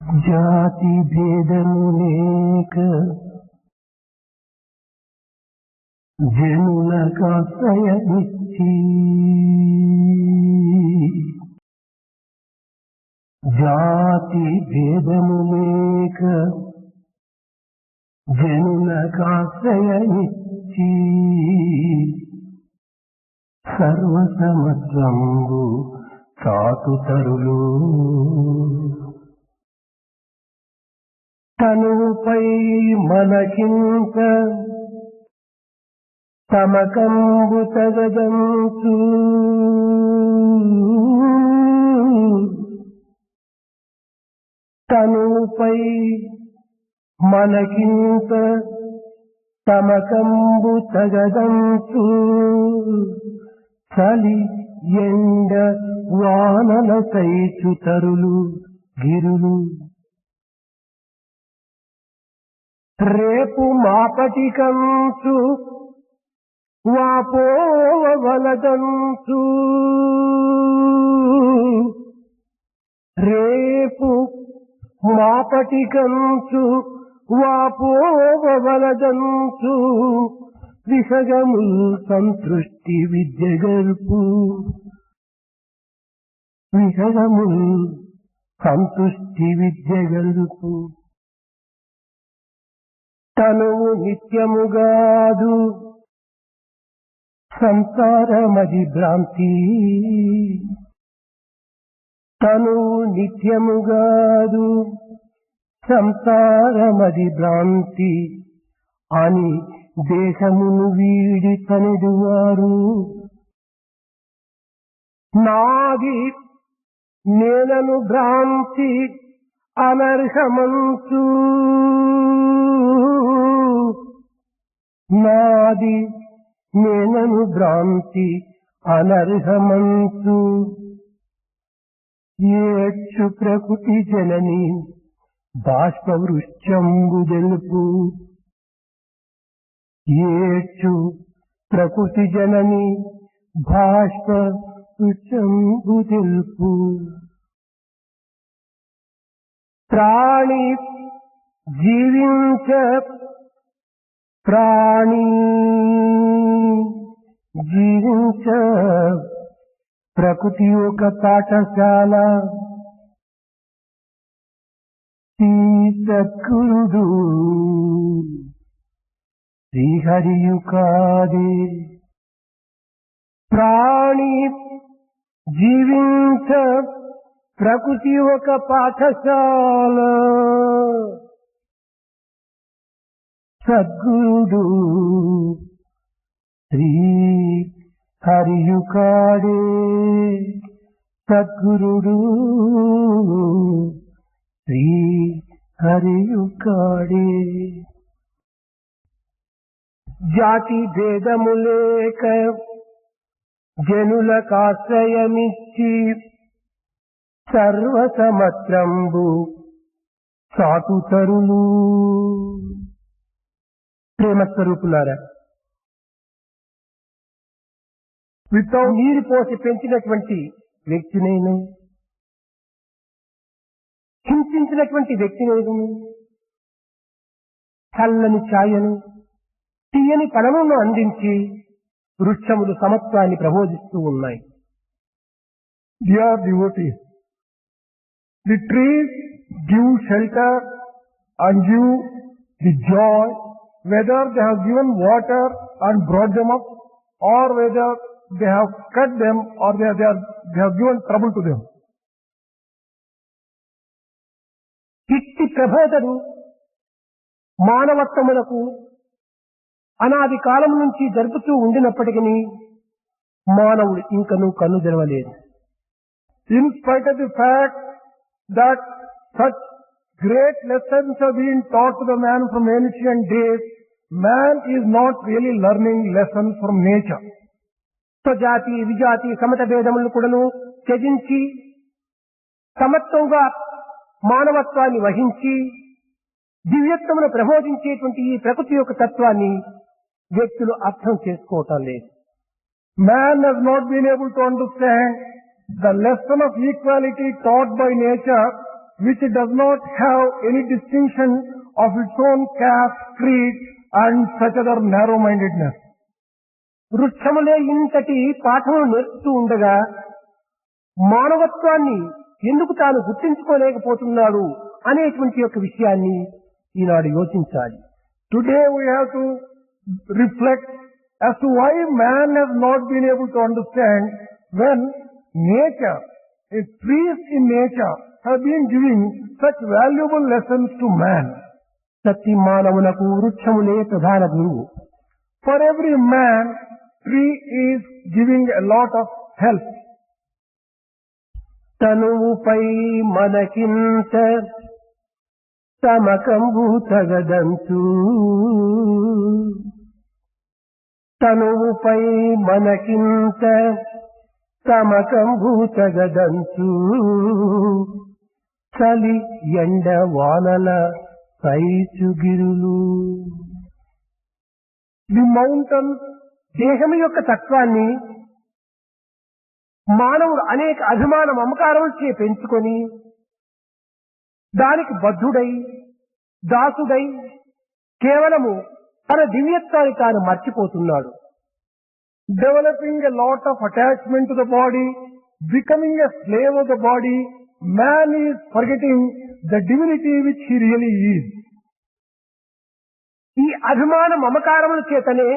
జాతి భేదము లేక జనులకాశ్రయమిచ్చి జాతి భేదము లేక జనులకాశ్రయమిచ్చి సర్వసమత్వంబు చాటుతరులు తనుపై మనకింత తమకంబు తగదంచు తనుపై మనకింత తమకంబు తగదంచు చలి ఎండ వానల సైచుతరులు గిరులు రేపు మాపటికంచు వాపోవలదంచు రేపు మాపటికంచు వాపోవలదంచు విసగము సంతృష్టి విద్యగల్పు విసగము సంతృష్టి విద్యగల్పు తనువు నిత్యముగాదు సంసారమది భ్రాంతి తనువు నిత్యముగాదు సంసారమది భ్రాంతి అని దేశమును వీడి తనెడువారు నాది నేనను భ్రాంతి అనర్హమంచు నాది నేనను భ్రాంతి అనర్హమంచు ఏడ్చు ప్రకృతి జనని బాష్పవృశ్చంబు తెలుపు ఏడ్చు ప్రకృతి జనని బాష్పవృశ్చంబు తెలుపు ప్రాణి జీవించ ప్రాణి జీవించ ప్రకృతి ఒక పాఠశాల సద్గురుడు శ్రీహరియు కాదే ప్రాణి జీవించ ప్రకృతి ఒక పాఠశాల సద్గురుడు శ్రీ హరియు కాడే సద్గురుడు శ్రీ హరియు కాడే జాతి భేదము లేక జనులకాశ్రయమిచ్చి సర్వసమత్రంబు చాటుతరులు ప్రేమస్వరూపులారా వితౌట్ నీరు పోసి పెంచినటువంటి వ్యక్తినైనా హింసించినటువంటి వ్యక్తినైనా చల్లని ఛాయను తీయని ఫలమును అందించి వృక్షములు సమత్వాన్ని ప్రబోధిస్తూ ఉన్నాయి. Dear devotees, the trees give shelter and give the joy, whether they have given water and brought them up, or whether they have cut them or they have given trouble to them. ఇట్టి ప్రబోధను మానవత్వములకు అనాది కాలం నుంచి జరుపుతూ ఉండినప్పటికీ మానవుడు ఇంకనూ కన్ను తెరవలేదు. In spite of the fact that such great lessons have been taught to the man from ancient days, man is not really learning lessons from nature. స్వజాతి విజాతి Samata భేదములను కూడాను త్యజించి సమత్వంగా మానవత్వాన్ని వహించి దివ్యత్వమును ప్రబోధించేటువంటి ఈ ప్రకృతి యొక్క తత్వాన్ని వ్యక్తులు అర్థం చేసుకోవటం లేదు. Man has not been able to understand the lesson of equality taught by nature which does not have any distinction of its own caste, creed and such other narrow-mindedness. వృక్షములే ఇంతటి పాఠములు నేర్పుతూ ఉండగా మానవత్వాన్ని ఎందుకు తాను గుర్తించుకోలేకపోతున్నాడు అనేటువంటి యొక్క విషయాన్ని ఈనాడు యోచించాలి. Today we have to reflect as to why man has not been able to understand when nature, a trees in nature have been giving such valuable lessons to man. ప్రతి మానవులకు వృక్షములే ప్రధాన గురువు. For every man, tree is giving a lot of help. తనువుపై మనకింత సమకంబు తగదంచు, తనువుపై మనకింత సమకంబు తగదంచు, చలి ఎండ వానల సైచుగిరులు. The mountains, దేహం యొక్క తత్వాన్ని మానవుడు అనేక అభిమాన మమకారములచే పెంచుకొని దానికి బద్ధుడై దాసుడై కేవలము తన దివ్యత్వాన్ని తాను మర్చిపోతున్నాడు. developing a lot of attachment to the body, becoming a slave of the body, man is forgetting the divinity which he really is. ఈ అభిమాన మమకారముల చేతనే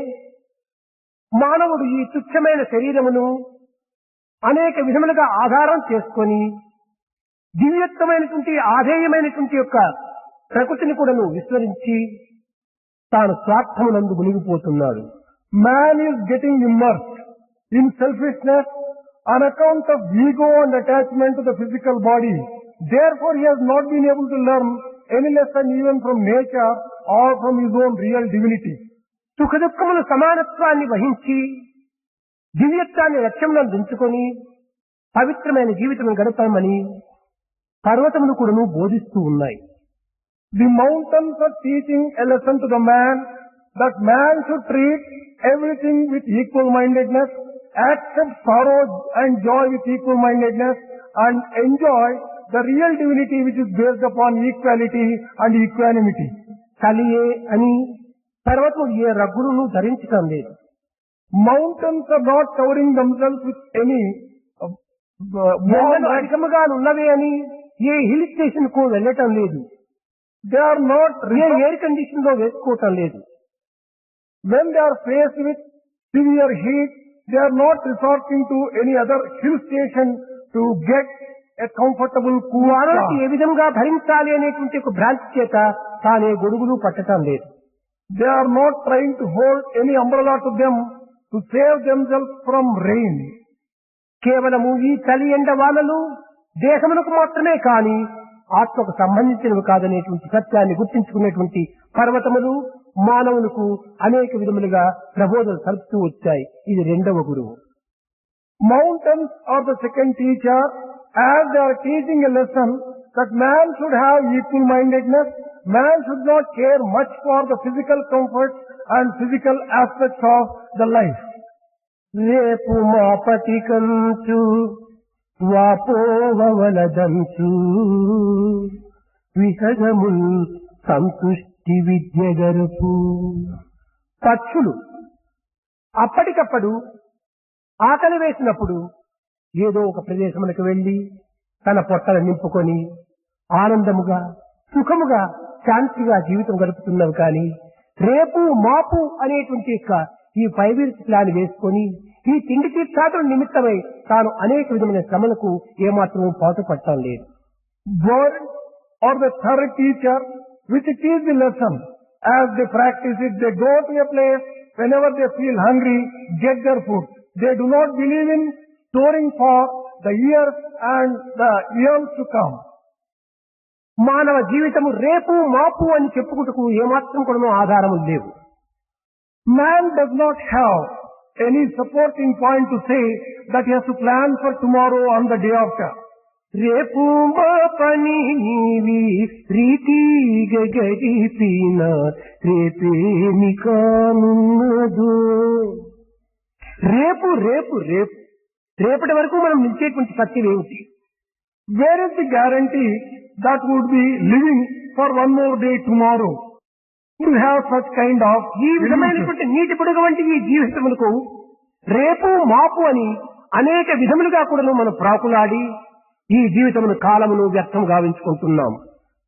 మానవుడు ఈ తుచ్చమైన శరీరమును అనేక విధములుగా ఆధారం చేసుకొని దివ్యత్వమైనటువంటి ఆధేయమైనటువంటి యొక్క ప్రకృతిని కూడాను విస్మరించి తాను స్వార్థమునందు మునిగిపోతున్నాడు. Man is getting immersed in selfishness on account of ego and attachment to the physical body. Therefore, he has not been able to learn any lesson even from nature or from his own real divinity. సుఖదుఖముల సమానత్వాన్ని వహించి దివ్యత్వాన్ని లక్ష్యంలో దించుకొని పవిత్రమైన జీవితం గడపమని పర్వతములు కూడాను బోధిస్తూ ఉన్నాయి. The mountains are teaching a lesson to the man that man should treat everything with equal-mindedness, accept sorrow and joy with equal-mindedness, and enjoy the real divinity which is based upon equality and equanimity. కలియే అని పర్వతం ఏ రగ్గులను ధరించటం లేదు. Mountains are not covering themselves with any ఎండలు అధికముగా ఉన్నవే అని ఏ hill station కు వెళ్ళటం లేదు. They are not A air condition లో వేసుకోవటం లేదు. when they are faced with severe heat, they are not resorting to any other hill station to get a comfortable cool వారికి bath. ఏ విధంగా ధరించాలి అనేటువంటి ఒక భ్రాంతి చేత తానే గొడుగులు పట్టటం లేదు. They are not trying to hold any umbrella to them to save themselves from rain. కేవలము ఈ చలి ఎండ వానలు దేహమునకు మాత్రమే కాని ఆత్మకు సంబంధించినవి కాదనేటువంటి సత్యాన్ని గుర్తించుకునేటువంటి పర్వతములు మానవులకు అనేక విధములుగా ప్రబోధనలు సలుపుతూ వచ్చాయి. ఇది రెండవ గురువు. Mountains are the second teacher, as they are teaching a lesson that man should have equal-mindedness. Man should not care much for the physical comforts and physical aspects of the life. రేపు మాపటి కంచు వాపోవలదంచు విహగముల్ సంతుష్టి విద్య గరుపు. పక్షులు అప్పటికప్పుడు ఆకలి వేసినప్పుడు ఏదో ఒక ప్రదేశములకు వెళ్లి తన పొట్టలు నింపుకొని ఆనందముగా సుఖముగా శాంతిగా జీవితం గడుపుతున్నవి కానీ రేపు మాపు అనేటువంటి యొక్క ఈ పైవీర్ ప్లాన్ వేసుకొని ఈ తిండి తీర్థాదుల నిమిత్తమై తాను అనేక విధమైన శ్రమలకు ఏమాత్రం పాటుపడటం లేదు. Birds are the third teacher which teach the lesson. As they practice it, they go to a place whenever they feel hungry, get their food. They do not believe in storing for the years and the years to come. మానవ జీవితము రేపు మాపు అని చెప్పుకుంటూ ఏమాత్రం కూడా ఆధారము లేవు. Man does not have any supporting point to say that he has to plan for tomorrow on the day after. రేపు మా పని నీవి రీతిగా గడిపిన రేపేమి కానున్నదో. రేపు రేపు రేపు రేపటి వరకు మనం నిలిచేటువంటి సత్యం ఏమిటి? Where is the guarantee that would be living for one more day tomorrow. To have such kind of ఈ illusion. విధమైనటువంటి నీటి పొడుగు వంటి ఈ జీవితములకు రేపు మాపు అని అనేక విధములుగా కూడా మనం ప్రాకులాడి ఈ జీవితమును కాలమును వ్యర్థం గావించుకుంటున్నాం.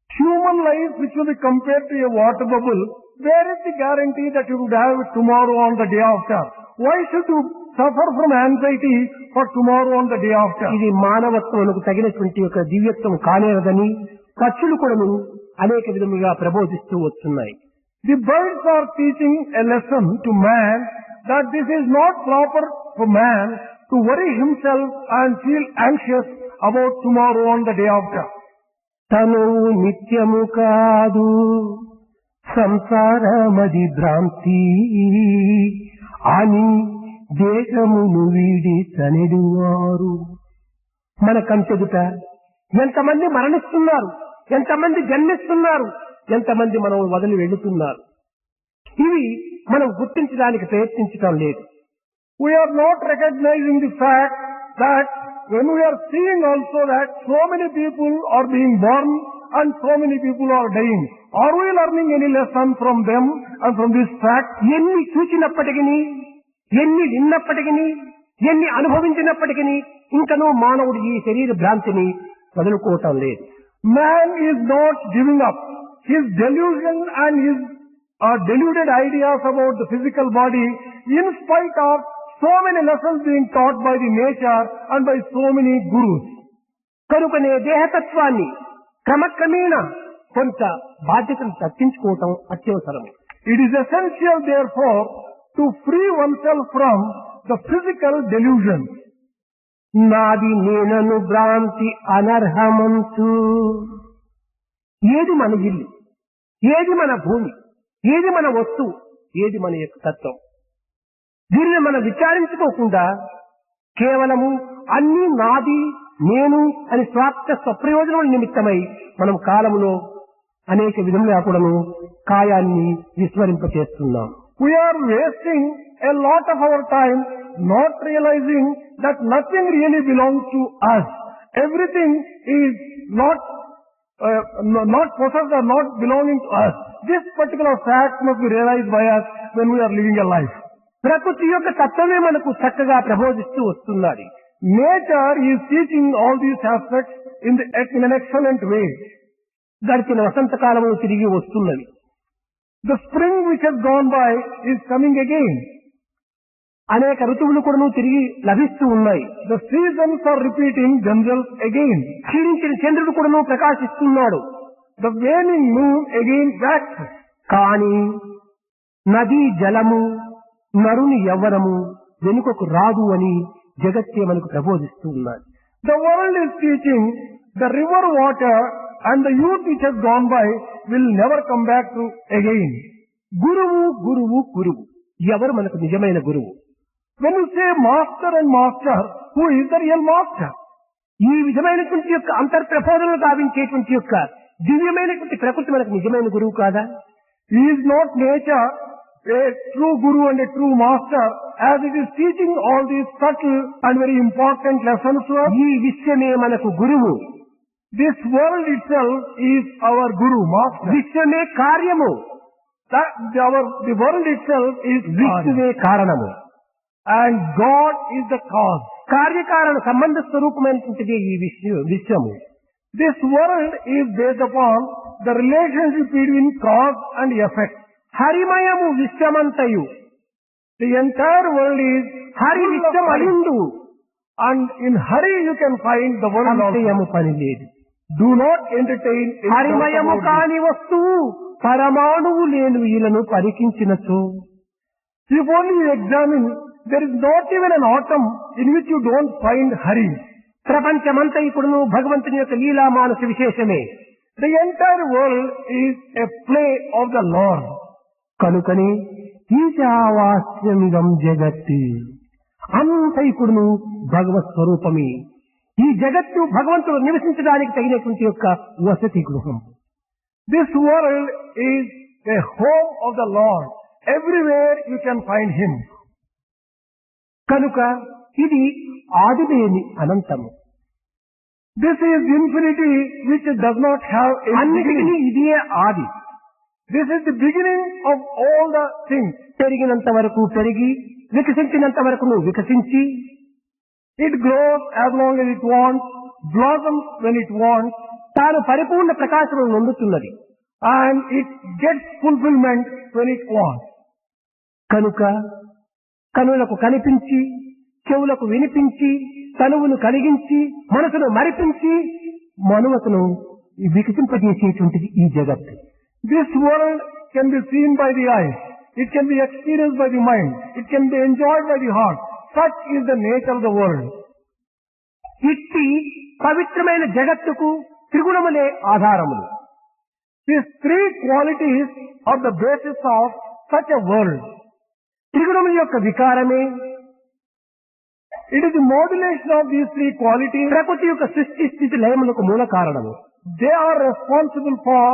Human life which will be compared to a water bubble, where is the guarantee that you would have it tomorrow on the day after? Why should you suffer from anxiety for tomorrow on the day after? ఇది మానవత్వమునకు తగినటువంటి ఒక దివ్యత్వం కానేరదని పక్షులు కూడాను అనేక విధములుగా ప్రబోధిస్తూ వస్తున్నాయి. The birds are teaching a lesson to man that this is not proper for man to worry himself and feel anxious about tomorrow on the day after. తనువు నిత్యము కాదు సంసారమది భ్రాంతి అని దేహమును వీడి తనెడువారు. మన కంచెదుట ఎంతమంది మరణిస్తున్నారు, ఎంతమంది జన్మిస్తున్నారు, ఎంతమంది మనం వదిలి వెళుతున్నారు. ఇవి మనం గుర్తించడానికి ప్రయత్నించడం లేదు. We are not recognizing the fact that when we are seeing also that so many people are being born and so many people are dying, are we learning any lesson from them and from this fact? ఎన్ని చూచినప్పటికీ, ఎన్ని విన్నప్పటికీ, ఎన్ని అనుభవించినప్పటికీ ఇంకనూ మానవుడు ఈ శరీర భ్రాంతిని వదులుకోవటం లేదు. Man is not giving up his delusion and his deluded ideas about the physical body in spite of so many lessons being taught by the nature and by so many gurus. కనుకనే దేహతత్వాన్ని క్రమక్రమేణా కొంత బాధ్యతను తగ్గించుకోవటం అత్యవసరం. It is essential therefore to free oneself from the physical delusion. నాది నేనను భ్రాంతి అనర్హమంచు. ఏది మన ఇల్లు, ఏది మన భూమి, ఏది మన వస్తువు, ఏది మన యొక్క తత్వం, దీనిని మనం విచారించుకోకుండా కేవలము అన్ని నాది నేను అని స్వార్థ స్వప్రయోజనం నిమిత్తమై మనం కాలములో అనేక విధములుగా కూడాను కాయాన్ని విస్మరింపచేస్తున్నాం. We are wasting a lot of our time not realizing that nothing really belongs to us. Everything is not possessed or not belonging to us. This particular fact must be realized by us when we are living a life. ప్రకృతి యొక్క తత్వమే మనకు చక్కగా ప్రబోధిస్తూ వస్తున్నది. Nature is teaching all these aspects in an excellent way. గడిచిన వసంతకాలము తిరిగి వస్తున్నది. The spring which has gone by is coming again. అనేక ఋతువులు కూడా తిరిగి లభిస్తూ ఉన్నాయి. The seasons are repeating themselves again. క్షీణించిన చంద్రుడు కూడా ప్రకాశిస్తున్నాడు. The waning moon again waxes. కానీ నదీ జలము నరుని యవ్వనము వెనుకకు రాదు అని జగత్తే మనకు ప్రబోధిస్తూ ఉన్నది. The world is teaching the river water and the youth which has gone by will never come back to again. గురువు గురువు గురువు, ఎవరు మనకు నిజమైన గురువు? When you say master and master, who is the real master? ఈ విధమైనటువంటి యొక్క అంతర్ప్రబోధనలు గావించేటువంటి యొక్క దివ్యమైనటువంటి ప్రకృతి మనకు నిజమైన గురువు కాదా? Is not nature a true guru and a true master as it is teaching all these subtle and very important lessons to us? ఈ విశ్వమే మనకు గురువు. This world itself is our guru, master. విశ్వమే కార్యము. The world itself is విశ్వమే కారణము. And God is the cause. కార్యకారణ సంబంధ స్వరూపమైనటువంటిది ఈ విశ్వము. This world is based upon the relationship between cause and effect. హరిమయము విశ్వమంతయు. The entire world is Hari విశ్వమయుండు. And in Hari you can find the world అంతయము పని లేదు. Do not entertain హరిమయము కాని వస్తువు పరమాణువు లేని వీళ్ళను పరికించినచో. If only you examine, there is not even an atom in which you don't find Hari. ప్రపంచమంతా ఇప్పుడు భగవంతుని యొక్క లీలా మానస విశేషమే. The entire world is a play of the Lord. కనుకని ఈశావాస్యమిదం జగత్తి, అంత ఇప్పుడు భగవత్ స్వరూపమే. ఈ జగత్తు భగవంతుడు నివసించడానికి తగినటువంటి యొక్క వసతి గృహం. This world is a home of the Lord. Everywhere you can find Him. కనుక ఇది ఆదిలేని అనంతము. This is infinity which does not have a అన్నిటికీ beginning. ఇదే ఆది. This is the beginning of all the things. పెరిగినంత వరకు పెరిగి, వికసించినంత వరకు వికసించి, It grows as long as it wants, blossoms when it wants, తాను పరిపూర్ణ ప్రకాశమును నొందుతున్నది. and it gets fulfillment when it wants. కనుక కనులకు కనిపించి, చెవులకు వినిపించి, తనువును కలిగించి, మనసును మరిపించి, మనువకును వికసింపజేసేటువంటిది ఈ జగత్తు. This world can be seen by the eyes. It can be experienced by the mind. It can be enjoyed by the heart. Such is the nature of the world. ఇట్టి పవిత్రమైన జగత్తుకు త్రిగుణములే ఆధారములు. These three qualities are the basis of such a world. త్రిగుణముల యొక్క వికారమే It is the modulation of these three qualities. ప్రకృతి యొక్క సృష్టి స్థితి లయములకు మూల కారణము. They are responsible for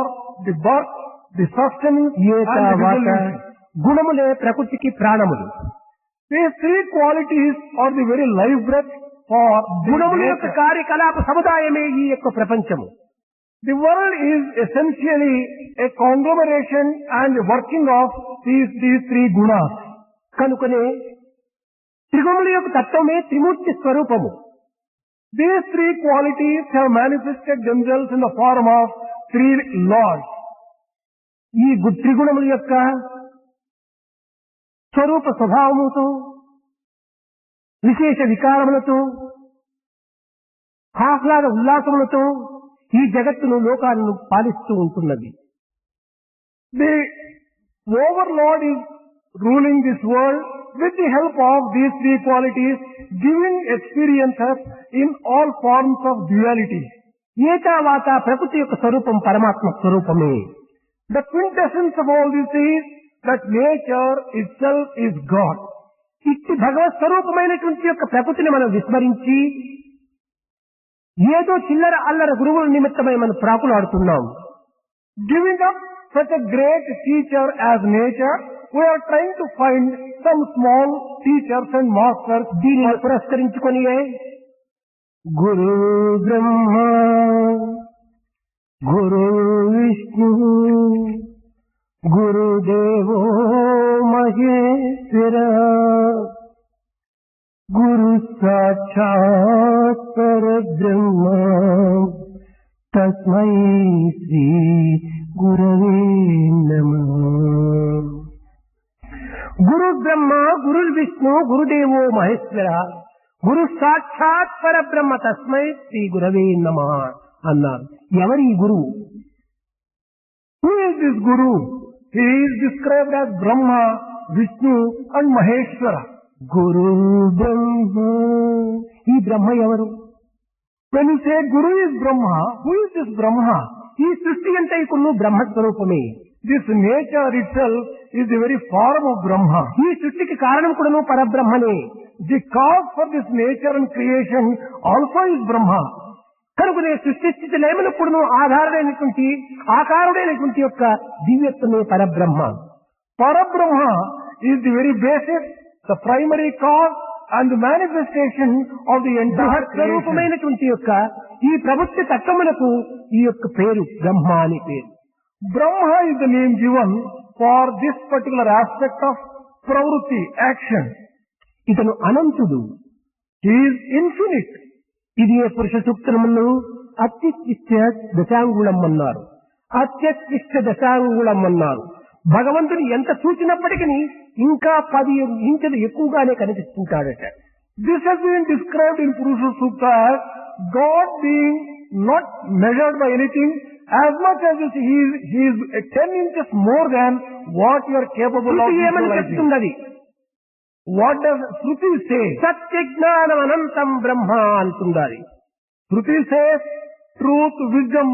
the birth, the sustenance, and the ఏతావాత dissolution. గుణములే ప్రకృతికి ప్రాణములు. These three qualities are the very life breath for the గుణముల యొక్క nature. కార్యకలాప సముదాయమే ఈ యొక్క ప్రపంచము. The world is essentially a conglomeration and a working of these three gunas. కనుకనే త్రిగుణముల యొక్క తత్వమే త్రిమూర్తి స్వరూపము. These three qualities have manifested themselves in the form of three lords. ఈ త్రిగుణముల యొక్క స్వరూప స్వభావముతో, విశేష వికారములతో, ఆహ్లాద ఉల్లాసములతో ఈ జగత్తును లోకాలను పాలిస్తూ ఉంటున్నది. The overlord is ruling this world with the help of these three qualities, giving experiences in all forms of duality. ఏతావాత ప్రకృతి యొక్క స్వరూపం పరమాత్మ స్వరూపమే. The quintessence of all this is that nature itself is God. ఇట్టి భగవత్ స్వరూపమైనటువంటి యొక్క ప్రకృతిని మనం విస్మరించి ఏదో చిల్లర అల్లర గురువుల నిమిత్తమై మనం ప్రాకులాడుతున్నాం. Giving up such a great teacher as nature, we are trying to find some small teachers and masters. దీనిని పురస్కరించుకొనియే గురు బ్రహ్మ, గురు విష్ణు, గురుదేవో మహేశ్వర, గురు సాక్షాత్ పరబ్రహ్మ, తస్మై శ్రీ గురవే నమః. గురు బ్రహ్మ, గురు విష్ణు, గురుదేవో మహేశ్వర, గురు సాక్షాత్ పరబ్రహ్మ, తస్మై శ్రీ గురవే నమః అన్నారు. ఎవరి ఈ గురువు? Who is this Guru? He is described as Brahma, Vishnu and Maheshwara. గురు బ్రహ్మ. ఈ బ్రహ్మ ఎవరు? When you say Guru is Brahma, who is this Brahma? ఈ సృష్టి అంతైకును బ్రహ్మస్వరూపమే. This nature itself is the very form of Brahma. ఈ సృష్టికి కారణం కూడాను పరబ్రహ్మనే. The cause for this nature and creation also is Brahma. కనుకనే సృష్టి స్థితి లయమునప్పుడును ఆధారుడైనటువంటి ఆకారుడైనటువంటి యొక్క దివ్యత్వమే పరబ్రహ్మ. Parabrahma is the very basis, the primary cause and the manifestation of the entire creation. స్వరూపమైనటువంటి యొక్క ఈ ప్రవృత్తి తత్వములకు ఈ యొక్క పేరు బ్రహ్మ అని పేరు. Brahma is the name given for this particular aspect of pravrutti, action. ఇతను అనంతుడు. He is infinite. ఇది పురుష సూక్తములు అత్యుత్కృష్ట దశాంగుళం అన్నారు. అత్యుత్కృష్ట దశాంగుళం అన్నారు. భగవంతుని ఎంత చూసినప్పటికీ ఇంకా 10 ఇంచెలు ఎక్కువగానే కనిపిస్తుంటాడట. This has been described in Purusha Sukta as God being not measured by anything, as much as he is 10 inches more than what you are capable of శృతి ఏమని visualizing. చెప్తున్నది? What does Shruti say? సత్య జ్ఞానం అనంతం బ్రహ్మ అంటున్నది. Shruti says truth, wisdom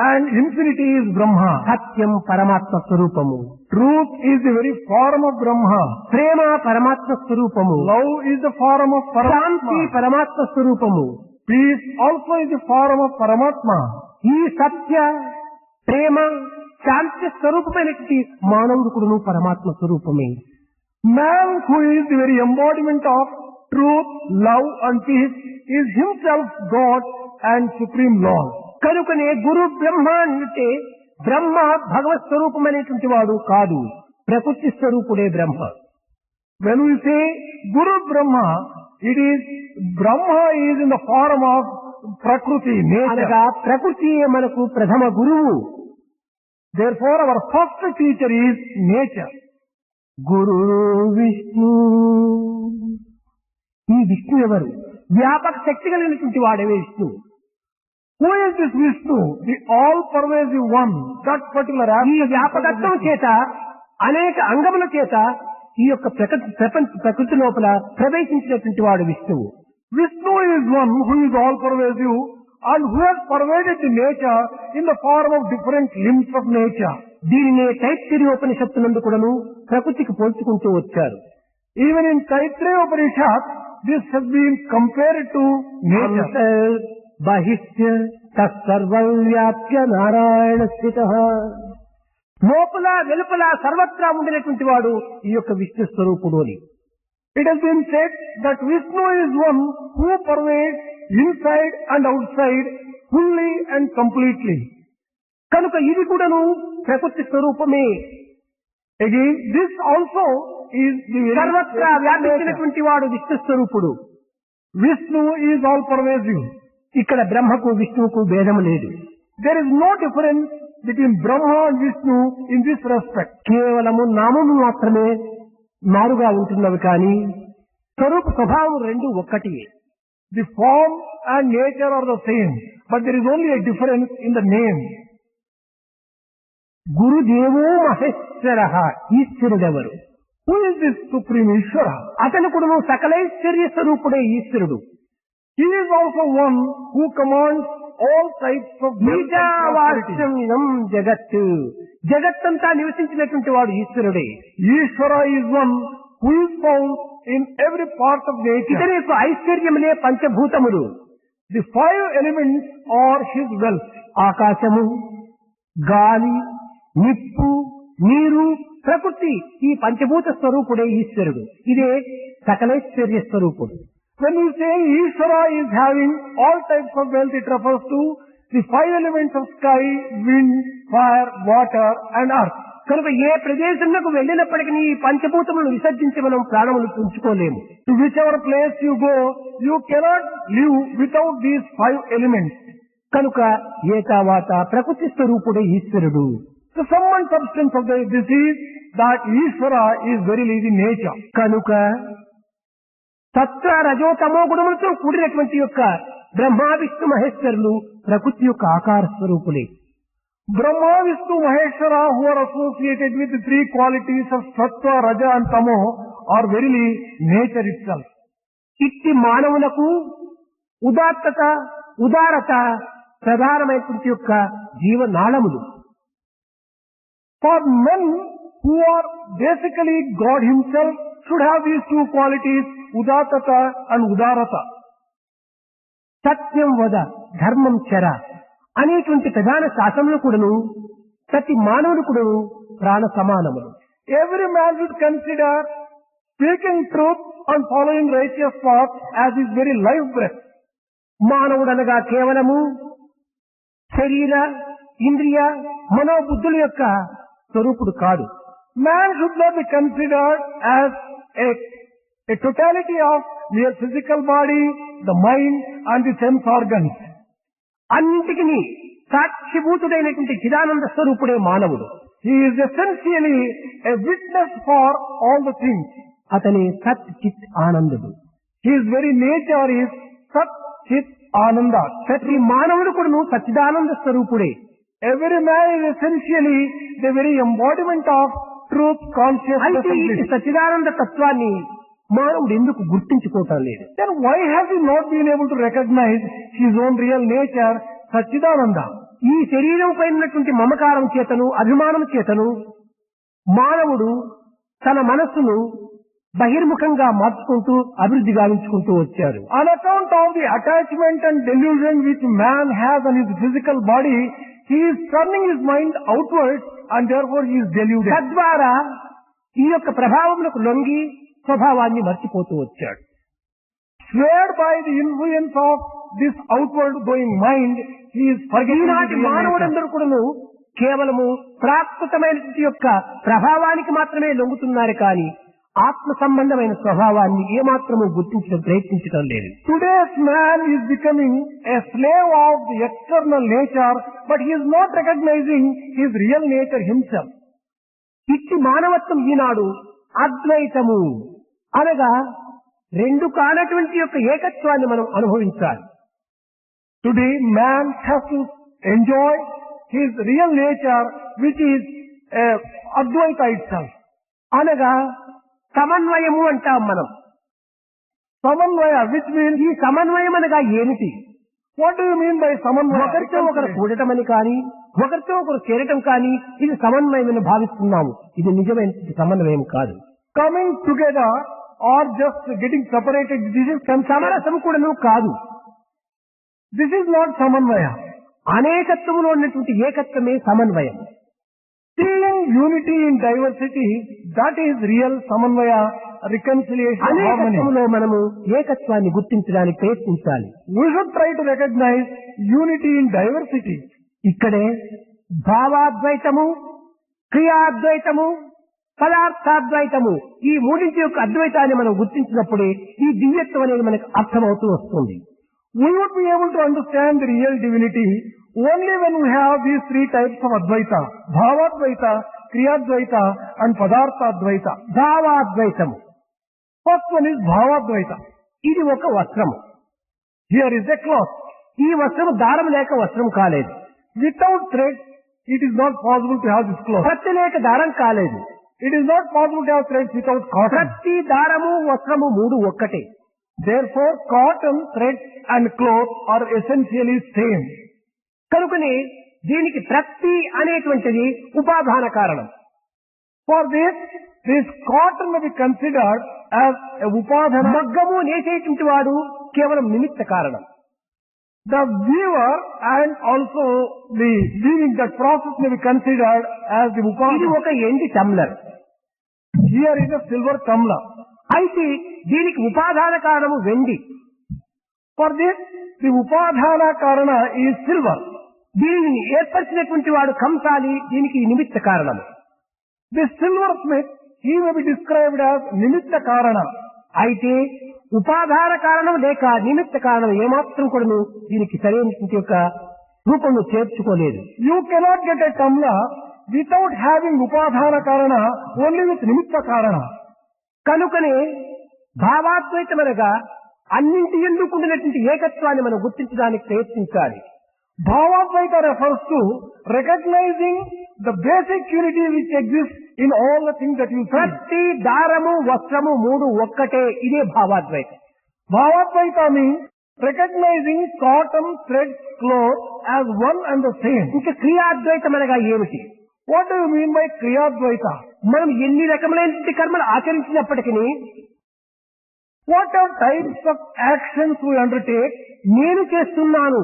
and infinity is Brahma. సత్యం పరమాత్మ స్వరూపము. Truth is the very form of Brahma. ప్రేమ పరమాత్మ స్వరూపము. Love is the form of Shanti Paramatma. పరమాత్మ స్వరూపము. Peace also is the form of Paramatma. ఈ సత్య, ప్రేమ, శాంతి స్వరూపమైనటువంటి మానవుడు కూడాను పరమాత్మ స్వరూపమే. Man who is the very embodiment of truth, love and peace is himself God and supreme laws. కనుకనే గురు బ్రహ్మ అంటే బ్రహ్మ భగవత్ స్వరూపమైనటువంటి వాడు కాదు, ప్రకృతి స్వరూపుడే బ్రహ్మ. When we say Guru Brahma, it is Brahma is in the form of Prakriti, nature. అనగా ప్రకృతియే మనకు ప్రథమ గురువు. Therefore, our first teacher is nature. గురు విష్ణు. ఈ విష్ణు ఎవరు? వ్యాపక శక్తి కలిగినటువంటి వాడే Vishnu. Who is this Vishnu? The all-pervasive one. That particular ఈ aspect. వ్యాపకత్వం చేత అనేక అంగముల చేత ఈ యొక్క ప్రకృతి లోపల ప్రవేశించినటువంటి వాడు విష్ణువు. Vishnu is one who is all-pervasive and who has pervaded the nature in the form of different limbs of nature. దీనినే తైత్తిరీయోపనిషత్తు కూడాను ప్రకృతికి పోల్చుకుంటూ వచ్చారు. Even in Taittiriya Upanishad, this has been compared to nature. బహిష్య తత్సర్వం వ్యాప్య Narayana స్థితః. లోపల వెలుపల సర్వత్రా ఉండినటువంటి వాడు ఈ యొక్క విష్ణు స్వరూపుడు అని. It has been said that Vishnu is one who pervades inside and outside fully and completely. కనుక ఇది కూడాను ప్రకృతి స్వరూపమే. Again, this also is the సర్వత్రా వ్యాపించినటువంటి వాడు విష్ణు స్వరూపుడు. Vishnu is all pervasive. ఇక్కడ బ్రహ్మకు విష్ణువుకు భేదం లేదు. There is no difference between Brahma and Vishnu in this respect. కేవలము నామము మాత్రమే మారుగా ఉంటున్నవి కానీ స్వరూప స్వభావం రెండు ఒక్కటి. The form and nature are the same, but there is only a difference in the name. గురుదేవో Maheshwara. ఈశ్వరుడెవరు? Who is this Supreme Ishvara? అతను కూడా సకలైశ్వర్య స్వరూపుడే ఈశ్వరుడు. He is also one who commands all types of wealth and prosperity. ఈశావాస్యం జగత్. జగత్తంతా నివసించినటువంటి వాడు ఈశ్వరుడే. Ishvara is one who is found in every part of nature. ఇతని యొక్క ఐశ్వర్యములే పంచభూతములు. The five elements are his wealth. ఆకాశము, గాలి, నిప్పు, నీరు, ప్రకృతి, ఈ పంచభూత స్వరూపుడే ఈశ్వరుడు. ఇదే సకలైశ్వర్య స్వరూపుడు. When we say Ishvara is having all types of wealth, it refers to the five elements of sky, wind, fire, water and earth. కనుక ఏ ప్రదేశంలోకి వెళ్ళినప్పటికీ ఈ పంచభూతములను విసర్జించి మనం ప్రాణములు ఉంచుకోలేము. To whichever place you go, you cannot live without these five elements. కనుక ఏతావాత ప్రకృతి స్వరూపుడే ఈశ్వరుడు. The sum and substance of this is that Ishvara is verily the nature. కనుక సత్వ రజో తమో గుణములతో కూడినటువంటి యొక్క బ్రహ్మ విష్ణు మహేశ్వరులు ప్రకృతి యొక్క ఆకార స్వరూపులే. Brahma, Vishnu, Maheshwara, who are associated with the three qualities of Sattva, Raja and Tamo, are verily nature itself. ఇట్టి మానవులకు ఉదాత్తత, ఉదారత ప్రధానమైనటువంటి యొక్క జీవనాళములు. For men who are basically God himself should have these two qualities, Udattata and Udarata. సత్యం వద ధర్మం చర అనేటువంటి ప్రధాన శాసనములు కూడాను ప్రతి మానవుడు కూడాను ప్రాణ సమానములు. Every man should consider speaking truth and following righteous path as his very life breath. మానవుడనగా కేవలము శరీర, ఇంద్రియ, మనోబుద్ధుల యొక్క స్వరూపుడు కాదు. Man should not be considered as a totality of mere physical body, the mind and the sense organs. అన్నింటికి సాక్షిభూతుడైనటువంటి చిదానంద స్వరూపుడే మానవుడు. He is essentially a witness for all the things. అతని సత్ చిత్ ఆనందుడు. His very nature is Sat Chit Ananda. ప్రతి మానవుడు కూడాను సచ్చిదానంద స్వరూపుడే. Every man is essentially the very embodiment of truth, consciousness అయితే and ఈ bliss. సచ్చిదానంద తత్వాన్ని మానవుడు ఎందుకు గుర్తించుకోవటం లేదు? Then why has he not been able to recognize his own real nature, Satchidananda? ఈ శరీరం పైన ఉన్నటువంటి మమకారం చేతను, అభిమానం చేతను మానవుడు తన మనస్సును బహిర్ముఖంగా మార్చుకుంటూ అభివృద్ధి గావించుకుంటూ వచ్చారు. On account of the attachment and delusion which man has on his physical body, he is turning his mind outwards and therefore he is deluded. తద్వారా ఈ యొక్క ప్రభావములకు లొంగి స్వభావాన్ని మర్చిపోతూ వచ్చాడు. Swayed by the influence of this outward going mind, he is forgetting his ఈనాటి real nature. మానవులందరూ కూడాను కేవలము ప్రాకృతమైనటువంటి యొక్క ప్రభావానికి మాత్రమే లొంగుతున్నారు కానీ ఆత్మ సంబంధమైన స్వభావాన్ని ఏమాత్రము గుర్తించడం ప్రయత్నించడం లేదు. Today's man is becoming a slave of the external nature, but he is not recognizing his real nature himself. ఇట్టి మానవత్వం ఈనాడు అద్వైతము అనగా రెండు కానటువంటి యొక్క ఏకత్వాన్ని మనం అనుభవించాలి. Today man has to enjoy his real nature, which is Advaita itself. అనగా సమన్వయము అంటాం మనం. Samanvaya, which means, ఈ సమన్వయం అనగా ఏమిటి? what do you mean by Samanvaya? ఒకరితో ఒకరు కూడటం అని కానీ ఒకరితో ఒకరు చేరటం కానీ ఇది సమన్వయమని భావిస్తున్నాము. ఇది నిజమైన సమన్వయం కాదు. Coming together or just getting separated, this is సమరసం కూడాను కాదు. This is not Samanvaya. అనేకత్వంలో ఉన్నటువంటి ఏకత్వమే సమన్వయం. Seeing unity in diversity, that is real Samanvaya, reconciliation, harmony. అనేకత్వంలో మనము ఏకత్వాన్ని గుర్తించడానికి ప్రయత్నించాలి. We should try to recognize unity in diversity. ఇక్కడే భావాద్వైతము, క్రియాద్వైతము, పదార్థాద్వైతము ఈ మూడింటి యొక్క అద్వైతాన్ని మనం గుర్తించినప్పుడే ఈ దివ్యత్వం అనేది మనకు అర్థమవుతూ వస్తుంది. We would be able to understand the real divinity only when we have these three types of Advaita: Bhavadvaita, Kriyadvaita and Padarthadvaita. భావాద్వైతము First one is Bhavadvaita. ఇది ఒక వస్త్రము. Here is a cloth. ఈ వస్త్రము దారం లేక వస్త్రం కాలేదు. Without thread, it is not possible to have this cloth. ప్రతి లేక దారం కాలేదు. It is not possible to have threads without cotton. ప్రతి దారము వస్త్రము మూడు ఒక్కటే. Therefore, cotton, thread and cloth are essentially same. కనుకనే దీనికి ప్రతి అనేటువంటిది ఉపాదాన కారణం. For this cotton may be considered as a upadhana. మగ్గము నేసేటువంటి వాడు కేవలం నిమిత్త కారణం. The weaver and also the weaving, that process may be considered as the ఇది upadhana. ఒక ఎండి టమ్లర్. Here is a silver tumbler. అయితే దీనికి ఉపాదాన కారణము వెండి. For this, the upadhana karana is silver. దీనిని ఏర్పరిచినటువంటి వాడు కంసాలి, దీనికి నిమిత్త కారణము. The silversmith, he may be described as nimitta karana. అయితే ఉపాదాన కారణం లేక నిమిత్త కారణం ఏమాత్రం కూడాను దీనికి సరైనటువంటి యొక్క రూపంలో చేర్చుకోలేదు. You cannot get a tumbler without having upadhana karana, only with nimitta karana. కనుకనే భావాద్వైతమనగా అన్నింటి ఎందుకుండినటువంటి ఏకత్వాన్ని మనం గుర్తించడానికి ప్రయత్నించాలి. Bhavadvaita refers to recognizing the basic unity which exists in all the things that you see. ప్రతి దారము వస్త్రము మూడు ఒక్కటే, ఇదే భావాద్వైతం. Bhavadvaita means recognizing cotton, thread, cloth as one and the same. ఇంకా క్రియాద్వైతం అనగా ఏమిటి? What do you mean by Kriyadvaita? మనం ఎన్ని రకములైనటువంటి కర్మలు ఆచరించినప్పటికీ What are types of actions we undertake? నేను చేస్తున్నాను,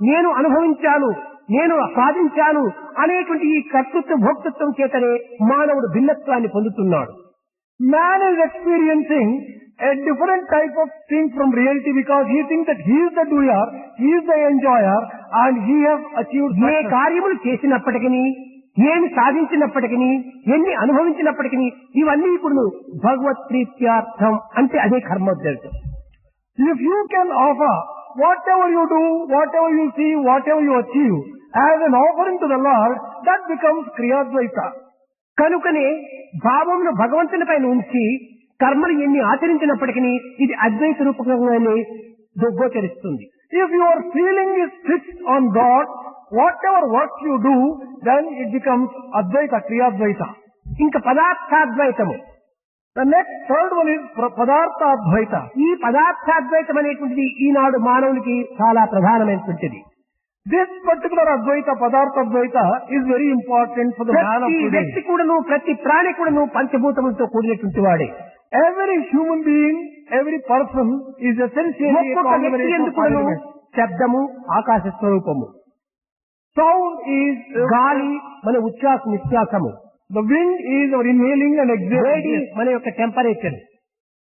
నేను అనుభవించాను, నేను సాధించాను అనేటువంటి ఈ కర్తృత్వ భోక్తృత్వం చేతనే మానవుడు భిన్నత్వాన్ని పొందుతున్నాడు. Man is experiencing a different type of thing from reality because he thinks that he is the doer, he is the enjoyer and he has achieved A success. కార్యములు చేసినప్పటికీ, ఏమి సాధించినప్పటికీ, ఎన్ని అనుభవించినప్పటికీ ఇవన్నీ ఇప్పుడు భగవత్ ప్రీత్యార్థం అంటే అదే కర్మోద్యోగం. If you can offer whatever you do, whatever you see, whatever you achieve as an offering to the Lord, that becomes Kriyadvaita. కనుకనే భావమును భగవంతుని పైన ఉంచి కర్మలు ఎన్ని ఆచరించినప్పటికీ ఇది అద్వైత రూపకంగానే గోచరిస్తుంది. If your feeling is fixed on God, whatever work you do, then it becomes Advaita, Kriyadvaita. ఇంకా పదార్థాద్వైతము. The next third one is Padartha Advaita. ఈ పదార్థాద్వైతం అనేటువంటిది ఈనాడు మానవునికి చాలా ప్రధానమైనటువంటిది. This particular Advaita, Padartha Advaita, is very important for the man of ప్రతి today. వ్యక్తి కూడాను, ప్రతి ప్రాణి కూడాను పంచభూతములతో కూడినటువంటి వాడే. Every human being, every person is essentially a ఒక్కొక్క వ్యక్తి combination ఎందుకు of కూడాను elements. శబ్దము ఆకాశ స్వరూపము, Sound is గాలి మన ఉచ్ఛ్వాస నిశ్వాసము, the wind is our inhaling and వేడి exhaling. మన యొక్క temperature,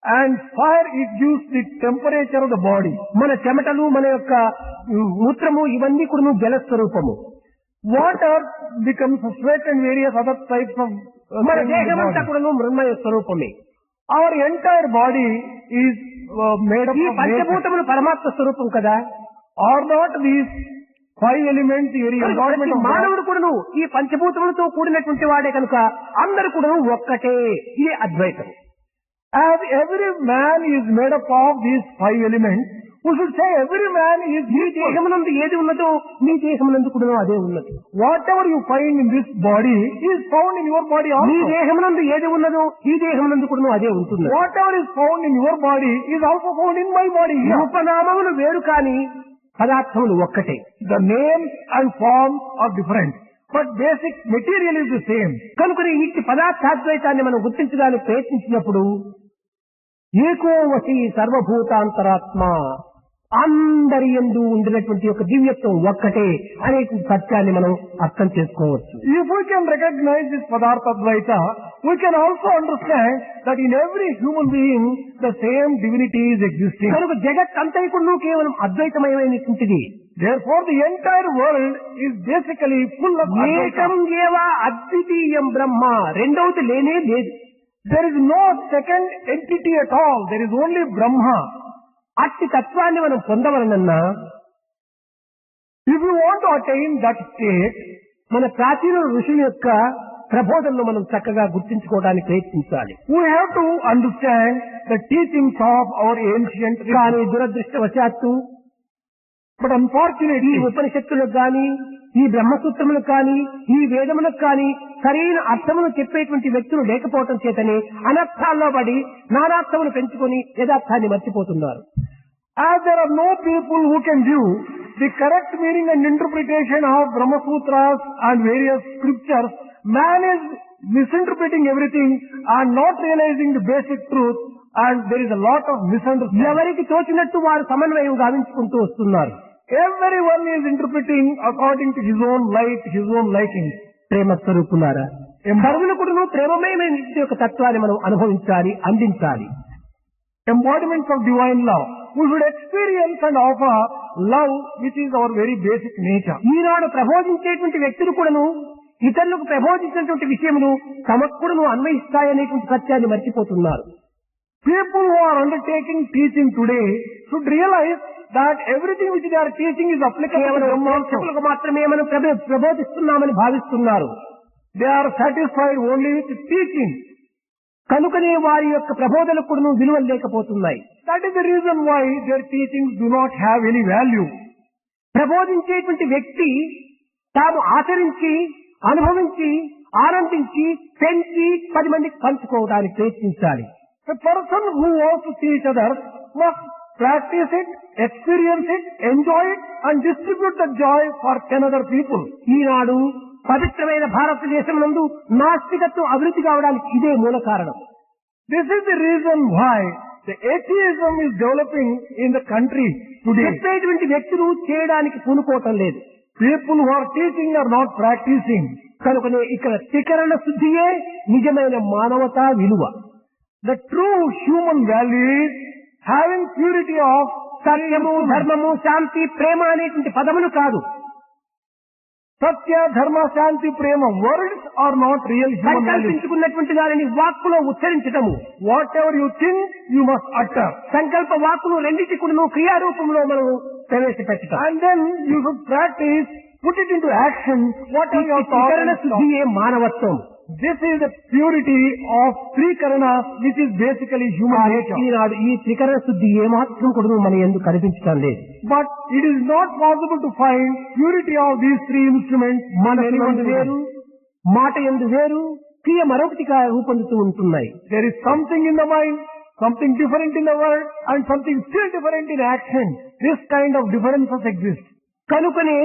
And fire, it gives the temperature of the body. మన చెమటలు, మన యొక్క మూత్రము ఇవన్నీ కూడా జల స్వరూపము. Water becomes sweat and various other types of మన things in the దేహమంతా body. కూడా మృన్మయ స్వరూపమే. Our entire body is made up ఈ of nature. పంచభూతములు పరమాత్మ స్వరూపం కదా. Are not these five elements the very embodiment ప్రతి of God? మానవుడు కూడాను ఈ పంచభూతములతో కూడినటువంటి వాడే కనుక అందరు కూడాను ఒక్కటే. ఇది అద్వైతం. As every man is made up of these five elements, we should say every man is నీ equal. దేహమునందు ఏది ఉన్నదో నీ దేహమునందు కూడాను అదే ఉన్నది. Whatever you find in this body is found in your body నీ also. దేహమునందు ఏది ఉన్నదో ఈ దేహమునందు కూడాను అదే ఉంటుంది. Whatever is found in your body is also found in my body here. రూపనామములు వేరు కాని పదార్థములు ఒక్కటే. The names and forms are different, but basic material is the same. కనుక ఇట్టి పదార్థాద్వైతాన్ని మనం గుర్తించడానికి ప్రయత్నించినప్పుడు ఏకోవసి సర్వభూతాంతరాత్మ, అందరి యందు ఉండినటువంటి ఒక దివ్యత్వం ఒక్కటే అనే సత్యాన్ని మనం అర్థం చేసుకోవచ్చు. If we can recognize this Padartha Dvaita, we can also understand that in every human being the same divinity is existing. కనుక జగత్ అంతైకుడు కేవలం అద్వైతమయమైనటువంటిది. Therefore the entire world is basically full of ఏకం Advaita. ఏవ అద్వితీయం బ్రహ్మ, రెండవది లేనే లేదు. There is no second entity at all. There is only Brahma. అట్టి తత్వాన్ని మనం పొందవలనన్నా If you want to attain that state, మన ప్రాచీన ఋషుల యొక్క ప్రబోధనను మనం చక్కగా గుర్తించుకోవడానికి ప్రయత్నించాలి. we have to understand the teachings of our ancient కానీ దురదృష్టవశాత్తు but ఈ unfortunately, ఉపనిషత్తులకు కానీ ఈ బ్రహ్మసూత్రములకు కానీ ఈ వేదములకు కానీ సరైన అర్థమును చెప్పేటువంటి వ్యక్తులు లేకపోవటం చేతనే అనర్థాల్లో పడి నానార్థములు పెంచుకొని యథార్థాన్ని మర్చిపోతున్నారు. as there are no people who can give the correct meaning and interpretation of Brahma Sutras and various scriptures, man is misinterpreting everything and not realizing the basic truth, and there is a lot of misunderstanding. ఎవరికి తోచినట్టు వారు సమన్వయం గావించుకుంటూ వస్తున్నారు. Everyone is interpreting according to his own light, his own liking. ప్రేమ స్వరూపులారా, సర్వులకుడును ప్రేమమయమైన యొక్క తత్వాన్ని మనం అనుభవించాలి, అందించాలి. Embodiments of divine love. We should experience and offer love, which is our very basic nature. ఈనాడు ప్రబోధించేటువంటి వ్యక్తులు కూడాను ఇతరులకు ప్రబోధించినటువంటి విషయములు తమక్కుడును అన్వయిస్తాయనేటువంటి సత్యాన్ని మర్చిపోతున్నారు. People who are undertaking teaching today should realize that everything which they are teaching is applicable to కేవలం them also. ప్రేక్షకులకు మాత్రమే మనం ప్రబోధిస్తున్నామని భావిస్తున్నారు. They are satisfied only with teaching. కనుకనే వారి యొక్క ప్రబోధనకు కూడాను విలువలు లేకపోతున్నాయి. That is the reason why their teachings do not have any value. ప్రబోధించేటువంటి వ్యక్తి తాము ఆచరించి అనుభవించి ఆనందించి పెంచి 10 మందికి పంచుకోవడానికి ప్రయత్నించాలి. The person who wants to teach others must practice it, experience it, enjoy it, and distribute the joy for 10 other people. ఈనాడు పవిత్రమైన భారతదేశం నందు నాస్తికత్వం అభివృద్ధి కావడానికి ఇదే మూల కారణం. This is the reason why the atheism is developing in the country today. చెప్పేటువంటి వ్యక్తులు చేయడానికి పూనుకోవటం లేదు. People who are teaching are not practicing. కనుకనే ఇక్కడ త్రికరణ శుద్ధియే నిజమైన మానవతా విలువ. The true human value is having purity of సత్యము, ధర్మము, శాంతి, ప్రేమ అనేటువంటి పదములు కాదు. Satya, Dharma, Shanti, Prema. Words are not real human values. సంకల్పించుకున్నటువంటి దానిని వాక్కులో ఉచ్చరించటము. Whatever you think, you must utter. సంకల్ప వాక్కులు రెండింటి కూడాను క్రియారూపంలో మనం ప్రవేశపెట్టడం. And then you should practice, put it into action, whatever you thought. త్రికరణ శుద్ధియే మానవత్వం. This is the purity of three karanas, which is basically human nature. ఈనాడు ఈ త్రికరణ శుద్ధి ఏమాత్రం కూడా మన ఎందుకు కనిపించడం లేదు. But it is not possible to find purity of these three instruments. మనసు యందు వేరు, మాట యందు వేరు, క్రియ మరొకటిగా రూపొందుతూ ఉంటున్నాయి. There is something in the mind, something different in the word, and something still different in action. This kind of differences exist. కనుకనే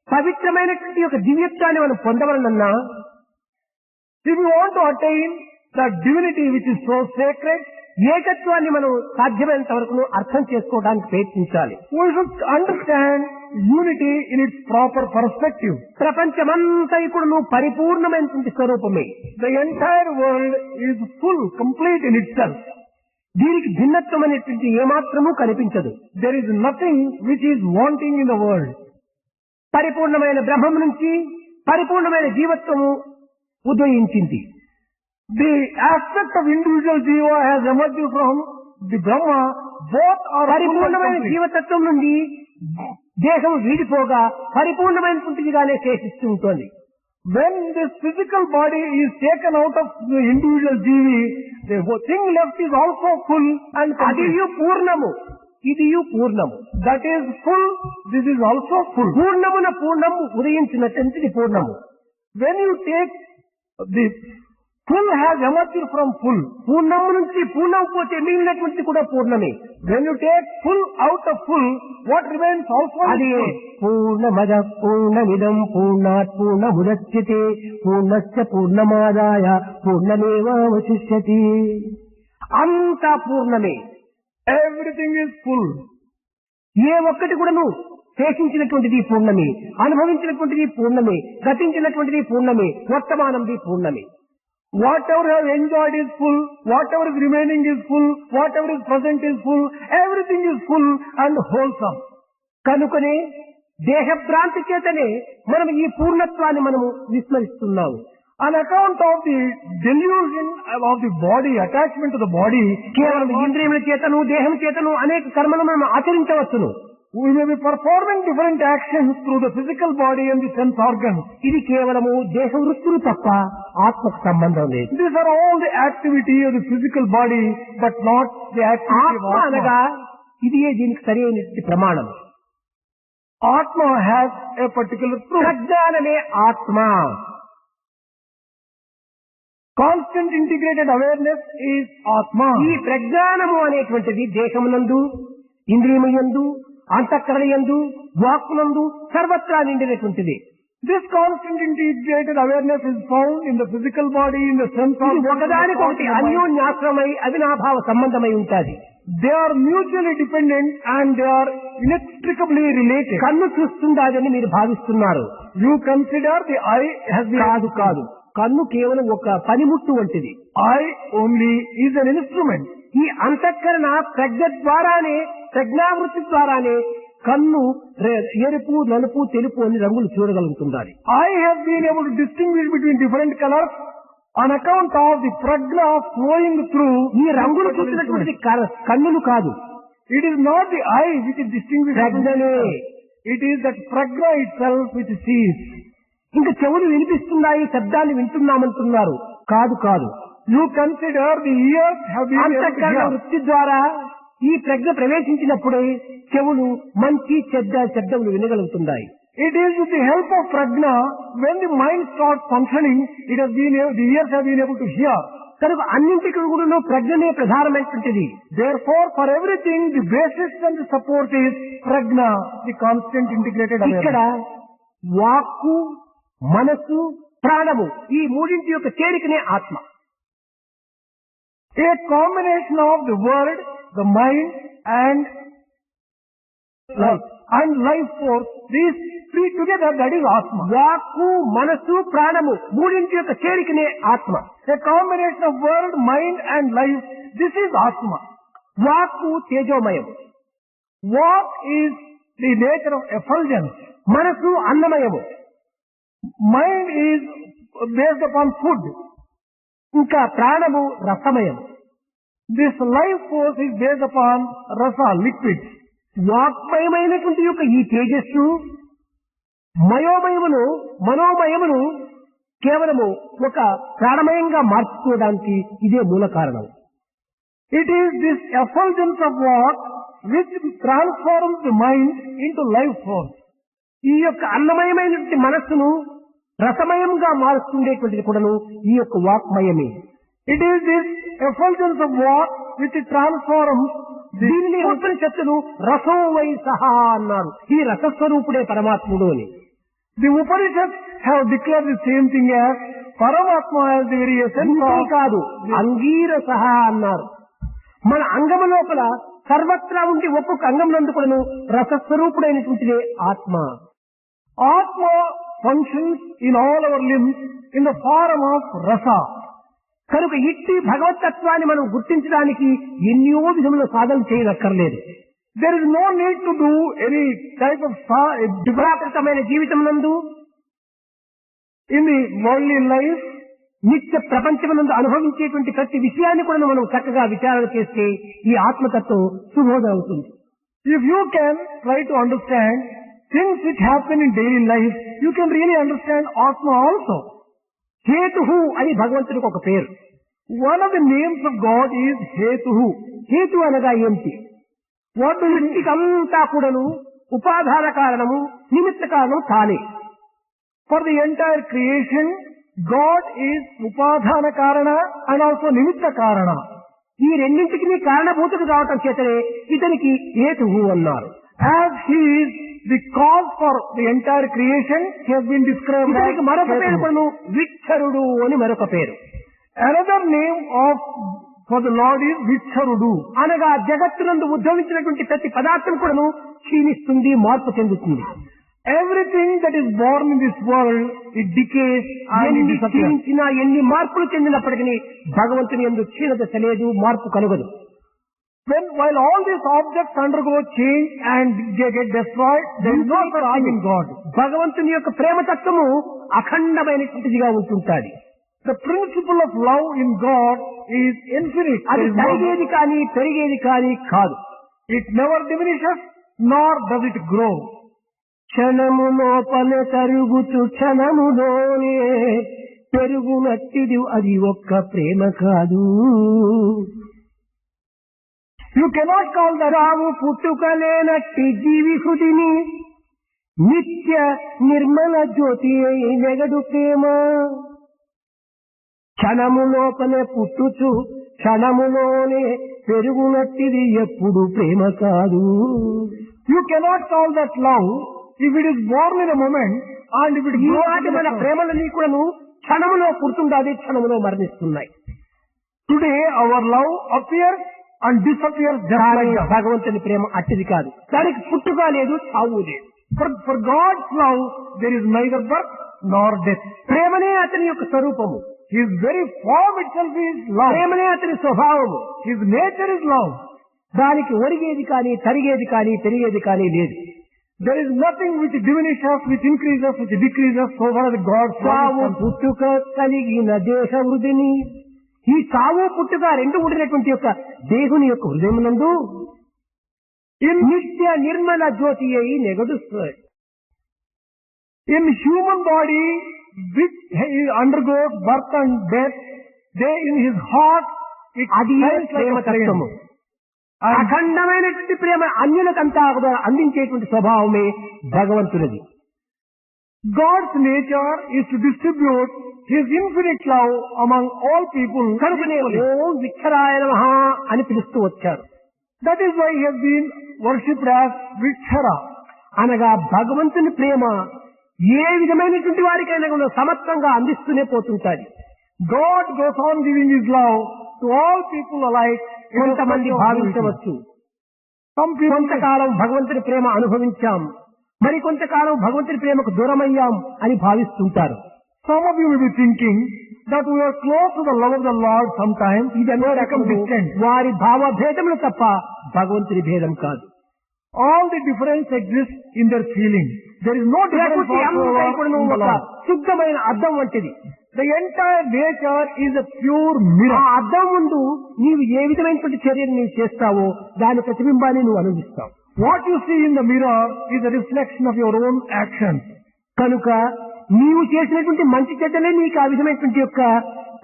పవిత్రమైనటువంటి ఒక దివ్యత్వాన్ని మనం పొందవలనన్నా, if you want to attain the divinity which is so sacred, ఏకత్వాన్ని మనం సాధ్యమైనంత వరకు అర్థం చేసుకోవడానికి ప్రయత్నించాలి. we should understand unity in its proper perspective. ప్రపంచమంతా ఇప్పుడు పరిపూర్ణమైనటువంటి స్వరూపమే. The entire world is full, complete in itself. దీనికి భిన్నత్వం అనేటువంటి ఏమాత్రమూ కనిపించదు. There is nothing which is wanting in the world. పరిపూర్ణమైన బ్రహ్మం నుంచి పరిపూర్ణమైన జీవత్వము ఉదయించింది. The aspect of individual jiva has emerged from the Brahma. Both are పరిపూర్ణమైన జీవతత్వం నుండి దేహం వీడిపోగా పరిపూర్ణమైనటువంటిదిగానే శేషిస్తూ ఉంటుంది. When this physical body is taken out of the individual jiva, the thing left is also full and complete. అదియు పూర్ణము, ఇదియు పూర్ణము. That is full, this is also full. పూర్ణమున పూర్ణము ఉదయించినటువంటిది పూర్ణము. When you take the full has emerged from full. పూర్ణము నుంచి పూర్ణం పోతే మిగిలినటువంటిది కూడా పూర్ణమే. When you take full out of full, what remains also is అదే full. పూర్ణమద పూర్ణమిదం పూర్ణాత్ పూర్ణముదచ్యతే పూర్ణస్య పూర్ణమాదాయ పూర్ణమేవావశిష్యతి. అంతా పూర్ణమే. Everything is full. ఏ ఒక్కటి కూడాను శేషించినటువంటిది పూర్ణమే, అనుభవించినటువంటిది పూర్ణమే, గతించినటువంటిది పూర్ణమే, వర్తమానంది పూర్ణమే. Whatever you have enjoyed is full, whatever is remaining is full, whatever is present is full, everything is full and wholesome. కనుకనే దేహభ్రాంతి చేతనే మనం ఈ పూర్ణత్వాన్ని మనము విస్మరిస్తున్నాము. On account of the delusion of the body, attachment to the body, కేవలం ఇంద్రియముల చేతను దేహం చేతను అనేక కర్మలను మనం ఆచరించవచ్చును. we may be performing different actions through the physical body and the sense organs. ఇది కేవలము దేహ వృత్తులు తప్ప ఆత్మకు సంబంధం లేదు. These are all the activity of the physical body, but not the activity of ఆత్మ అనగా ఇది దీనికి సరైన ప్రమాణం. Atma has a particular truth. ప్రజ్ఞానమే ఆత్మ. Constant integrated awareness is Atma. ఈ ప్రజ్ఞానము అనేటువంటిది దేహమునందు, ఇంద్రియములందు, అంతఃకరణయందు, వాక్కునందు సర్వత్రా నిండినటువంటిది. This constant integrated awareness is found in the physical body, in the sense ఇది organs. ఒకదానికొకటి అన్యోన్యాశ్రమై అవినాభావ సంబంధమై ఉంటాది. They are mutually dependent and they are inextricably related. కన్ను చూస్తుందని మీరు భావిస్తున్నారు. You consider the eye has been... కాదు కాదు, కన్ను కేవలం ఒక పనిముట్టు వంటిది. Eye only is an instrument. ఈ అంతఃకరణ ప్రజ్ఞ ద్వారానే, ప్రజ్ఞావృత్తి ద్వారానే కన్ను ఎరుపు, నలుపు, తెలుపు అని రంగులు చూడగలుగుతుండాలి. Eye has been able to distinguish between different colors on account of the prajna flowing through. ఈ రంగులు చూసినటువంటి కన్నులు కాదు. It is not the eye which is distinguished. ప్రజ్ఞనే. It is that prajna itself which sees. ఇంకా చెవులు వినిపిస్తున్నాయి, శబ్దాన్ని వింటున్నామంటున్నారు. కాదు కాదు. You consider the ears have been able to అంతఃకరణ hear. వృత్తి ద్వారా ఈ ప్రజ్ఞ ప్రవేశించినప్పుడే చెవులు మంచి చెడ్డ శబ్దములు వినగలుగుతున్నాయి. It is with the help of prajna, when the mind starts functioning, it has been the ears have been able to hear. కనుక అన్నింటికి కూడా ప్రజ్ఞనే ప్రధానమైనటువంటిది. Therefore, for everything, the basis and the support is prajna, the constant integrated ఇక్కడ awareness. వాక్కు, మనస్సు, ప్రాణము ఈ మూడింటి యొక్క చేరికనే ఆత్మ. A combination of the word, the mind, and life force, these three together, that is Atma. వాక్కు, మనస్సు, ప్రాణము మూడింటి యొక్క చేరికనే ఆత్మ. A combination of word, mind, and life, this is Atma. వాక్కు తేజోమయం, What is the nature of effulgence? మనస్సు అన్నమయము, Mind is based upon food. ఇంకా ప్రాణము రసమయం. This life force is based upon rasa, liquids. వాక్మయమైనటువంటి యొక్క ఈ తేజస్సు మయోమయమును, మనోమయమును కేవలము ఒక ప్రాణమయంగా మార్చుకోవడానికి ఇదే మూల కారణం. It is this effulgence of what which transforms the mind into life force. ఈ యొక్క అన్నమయమైనటువంటి మనస్సును రసమయంగా మారుస్తుండేటువంటిది కూడాను ఈ యొక్క వాక్మయమే. It is this effulgence of what which transforms దీనిని ఉపనిషత్తులు రసో వై సహా అన్నారు. ఈ రసస్వరూపుడే పరమాత్ముడు అని. The Upanishads have declared the same thing as Paramatma as the very essence ఇంతే of... కాదు, అంగీర సహా అన్నారు. మన అంగము లోపల సర్వత్రా ఉండి ఒక్కొక్క అంగం నందు కూడాను రసస్వరూపుడైనటువంటిదే ఆత్మ. Atma functions in all our limbs in the form of rasa. కనుక ఇట్టి భగవతత్వాన్ని మనం గుర్తించడానికి ఎన్నో విధముల సాధన చేయనక్కర్లేదు. There is no need to do any type of ప్రాకృతమైన జీవితం నందు in the worldly life. నిత్య ప్రపంచమునందు అనుభవించేటువంటి ప్రతి విషయాన్ని కూడా మనం చక్కగా విచారణ చేస్తే ఈ ఆత్మతత్వం సుబోధ అవుతుంది. If you can try to understand things which happen in daily life, you can really understand Atma also. హేతుహు అని భగవంతుడికి ఒక పేరు. One of the names of God is Hetuhu. హేతు అనగా ఏంటి? సృష్టికంతా కూడాను ఉపాధాన కారణము, నిమిత్త కారణం తానే. For the entire creation, God is Upadhana Karana and also Nimitta Karana. ఈ రెండింటికి కారణభూతుడు కావటం చేతనే ఇతనికి హేతుహు అన్నారు. As he is the cause for the entire creation, he has been described as ఇతనికి మరొక పేరు Hetuhu. కూడాను విచ్చరుడు అని మరొక పేరు. Another name for the Lord is Vicharudu. అనగా జగత్తునందు ఉద్భవించినటువంటి ప్రతి పదార్థం కూడాను క్షీణిస్తుంది, మార్పు చెందుతుంది. Everything that is born in this world, it decays and it ఎన్ని disappears. క్షీణించినా, ఎన్ని మార్పులు చెందినప్పటికీ భగవంతుని యందు క్షీణత లేదు, మార్పు కలుగదు. While all these objects undergo change and they get destroyed, there is no such in God. భగవంతుని యొక్క ప్రేమతత్వము అఖండమైనటువంటిదిగా ఉంటుంటాది. The principle of love in God is infinite. అది There is no- తరిగేది కానీ పెరిగేది కానీ కాదు. It never diminishes nor does it grow. క్షణము లోపల తరుగుచు క్షణములోనే పెరుగునట్టిది అది ఒక్క ప్రేమ కాదు. You cannot call that రావు పుట్టుకలేనట్టి జీవి హృదిని నిత్య నిర్మల జ్యోతి అయి నెగడు ప్రేమ. క్షణము లోపలే పుట్టుచు క్షణములోనే పెరుగునట్టిది ఎప్పుడు ప్రేమ కాదు. you cannot call that love if it is born in a moment and if it grows ఈనాటి in a మన moment. ప్రేమలన్నీ కూడాను క్షణములో పుడుతుండాది, క్షణములో మరణిస్తున్నాయి. Today our love appears and disappears just కానీ like that. భగవంతుని ప్రేమ అట్టిది కాదు. దానికి పుట్టుక లేదు, చావు లేదు. For God's love there is neither birth nor death. ప్రేమనే అతని యొక్క స్వరూపము, His very form itself is love. ప్రేమనే అతని స్వభావము. His nature is love. దానికి ఒరిగేది కానీ తరిగేది కానీ పెరిగేది కానీ లేదు. There is nothing which diminishes, which increases, which decreases so far as God's love చావు is concerned. పుట్టుక కలిగిన దేహ వృధిని, ఈ చావు పుట్టుక రెండు ఉండినటువంటి యొక్క దేవుని యొక్క హృదయమునందు నిత్య నిర్మల జ్యోతి అయి నెగడుస్తాయి. In human body which undergoes birth and death, they in his heart it అది shines like a ప్రేమతత్వము. flame. And అఖండమైనటువంటి ప్రేమ అన్యులకంతా కూడా అందించేటువంటి స్వభావమే భగవంతునిది. God's nature is to distribute his infinite love among all people. కనుకనే ఓం విక్షరాయ నమః అని పిలుస్తూ వచ్చారు. That is why he has been worshipped as Vikshara. అనగా భగవంతుని ప్రేమ ఏ విధమైనటువంటి వారికైనా కూడా సమత్వంగా అందిస్తూనే పోతుంటాది. God goes on giving his love to all people alike. కొంతమంది భావించవచ్చు, Some people కొంతకాలం భగవంతుని ప్రేమ అనుభవించాం, మరి కొంతకాలం భగవంతుని ప్రేమకు దూరమయ్యాం అని భావిస్తుంటారు. Some of you may be thinking that we are close to the love of the Lord sometimes. ఇదన్నీ we become distant. వారి భావభేదములు తప్ప భగవంతుని భేదం కాదు. All the difference exists in their feeling. There is no difference ప్రకృతి అంతా ఇప్పుడు whatsoever in the ఒక Lord. శుద్ధమైన అద్దం వంటిది. The entire nature is a pure ఆ mirror. అద్దం ముందు నీవు ఏ విధమైనటువంటి చర్యను నీవు చేస్తావో దాని ప్రతిబింబాన్ని నువ్వు అనుభవిస్తావు. What you see in the mirror is a reflection of your own actions. కనుక నీవు చేసినటువంటి మంచి చెడ్డలే నీకు ఆ విధమైనటువంటి యొక్క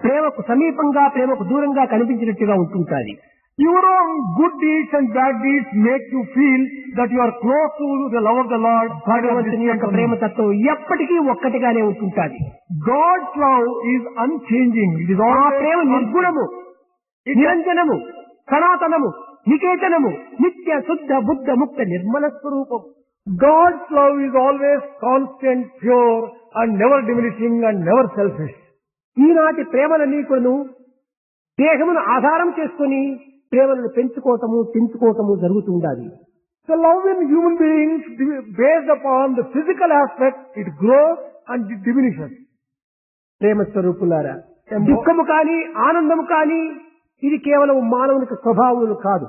ప్రేమకు సమీపంగా ప్రేమకు దూరంగా కనిపించినట్టుగా ఉంటుంటాది. Your own good deeds and bad deeds make you feel that you are close to the love of the Lord. భగవంతుని యొక్క ప్రేమతత్వం ఎప్పటికీ ఒక్కటిగానే ఉంటుంటాది. God's love is unchanging. It is ఆ always ప్రేమ నిర్గుణము, నిరంజనము, సనాతనము, నికేతనము, నిత్య శుద్ధ బుద్ధ ముక్త నిర్మల స్వరూపం. God's love is always constant, pure, and never diminishing and never selfish. ఈనాటి ప్రేమలన్నీ కూడాను దేహమును ఆధారం చేసుకుని ప్రేమలను పెంచుకోవటము జరుగుతుండాలి. The love in human beings based upon the physical aspect, it grows and it diminishes. ప్రేమ స్వరూపులారా, దుఃఖము కానీ ఆనందము కానీ ఇది కేవలం మానవునికి స్వభావములు కాదు.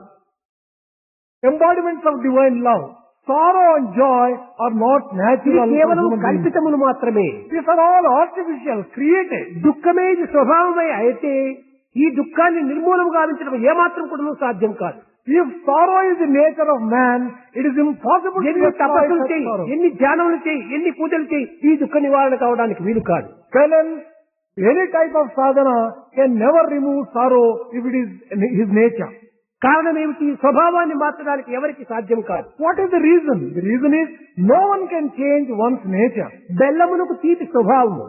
Embodiments of divine love, sorrow and joy are not ఇది natural for కేవలం human beings. కల్పితములు మాత్రమే. These are all artificial, created. దుఃఖమే ఇది స్వభావమై అయితే ఈ దుఃఖాన్ని నిర్మూలన గావించడం ఏమాత్రం కూడా సాధ్యం కాదు. If sorrow is the nature of man, it is impossible to ఎన్ని destroy తపస్సులు such చేయి, sorrow. ఎన్ని ధ్యానములు చేయి, ఎన్ని పూజలు చేయి, ఈ దుఃఖ నివారణ కావడానికి వీలు కాదు. Penance, any type of sadhana can never remove sorrow if it is his nature. కారణం ఏమిటి? స్వభావాన్ని మార్చడానికి ఎవరికి సాధ్యం కాదు. What is the reason? The reason is no one can change one's nature. బెల్లమునకు తీపి స్వభావము.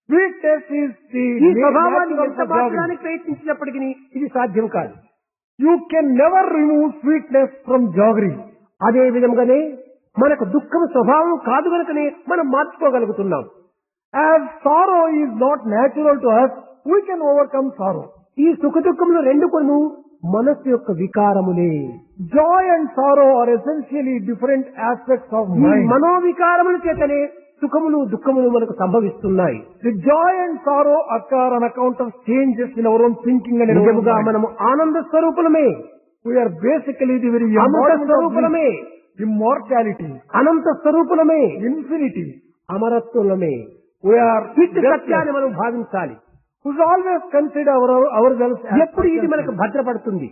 Sweetness is the ఈ స్వభావాన్ని natural ఎంత for jogging. మార్చడానికి ప్రయత్నించినప్పటికీ ఇది సాధ్యం కాదు. You can never remove sweetness from jaggery. అదే విధంగానే మనకు దుఃఖం స్వభావం కాదు కనుకనే మనం మార్చుకోగలుగుతున్నాం. As sorrow is not natural to us, we can overcome sorrow. ఈ సుఖ దుఃఖములు రెండు కొను మనస్సు యొక్క వికారములే. Joy and sorrow are essentially different aspects of ఈ mind. మనోవికారముల చేతనే సుఖములు దుఃఖములు మనకు సంభవిస్తున్నాయి. The joy and sorrow occur on account of changes in our own thinking and in our own నిజముగా mind. మనము ఆనంద స్వరూపులమే, We are basically the very Amrutha embodiment of స్వరూపులమే, bliss, immortality, Anantha స్వరూపులమే, infinity. అమరత్వలమే. We are ఇట్టి సత్యాన్ని మనం భావించాలి. who should always consider ourselves as ఎప్పుడు ఇది such. మనకు భద్రపడుతుంది?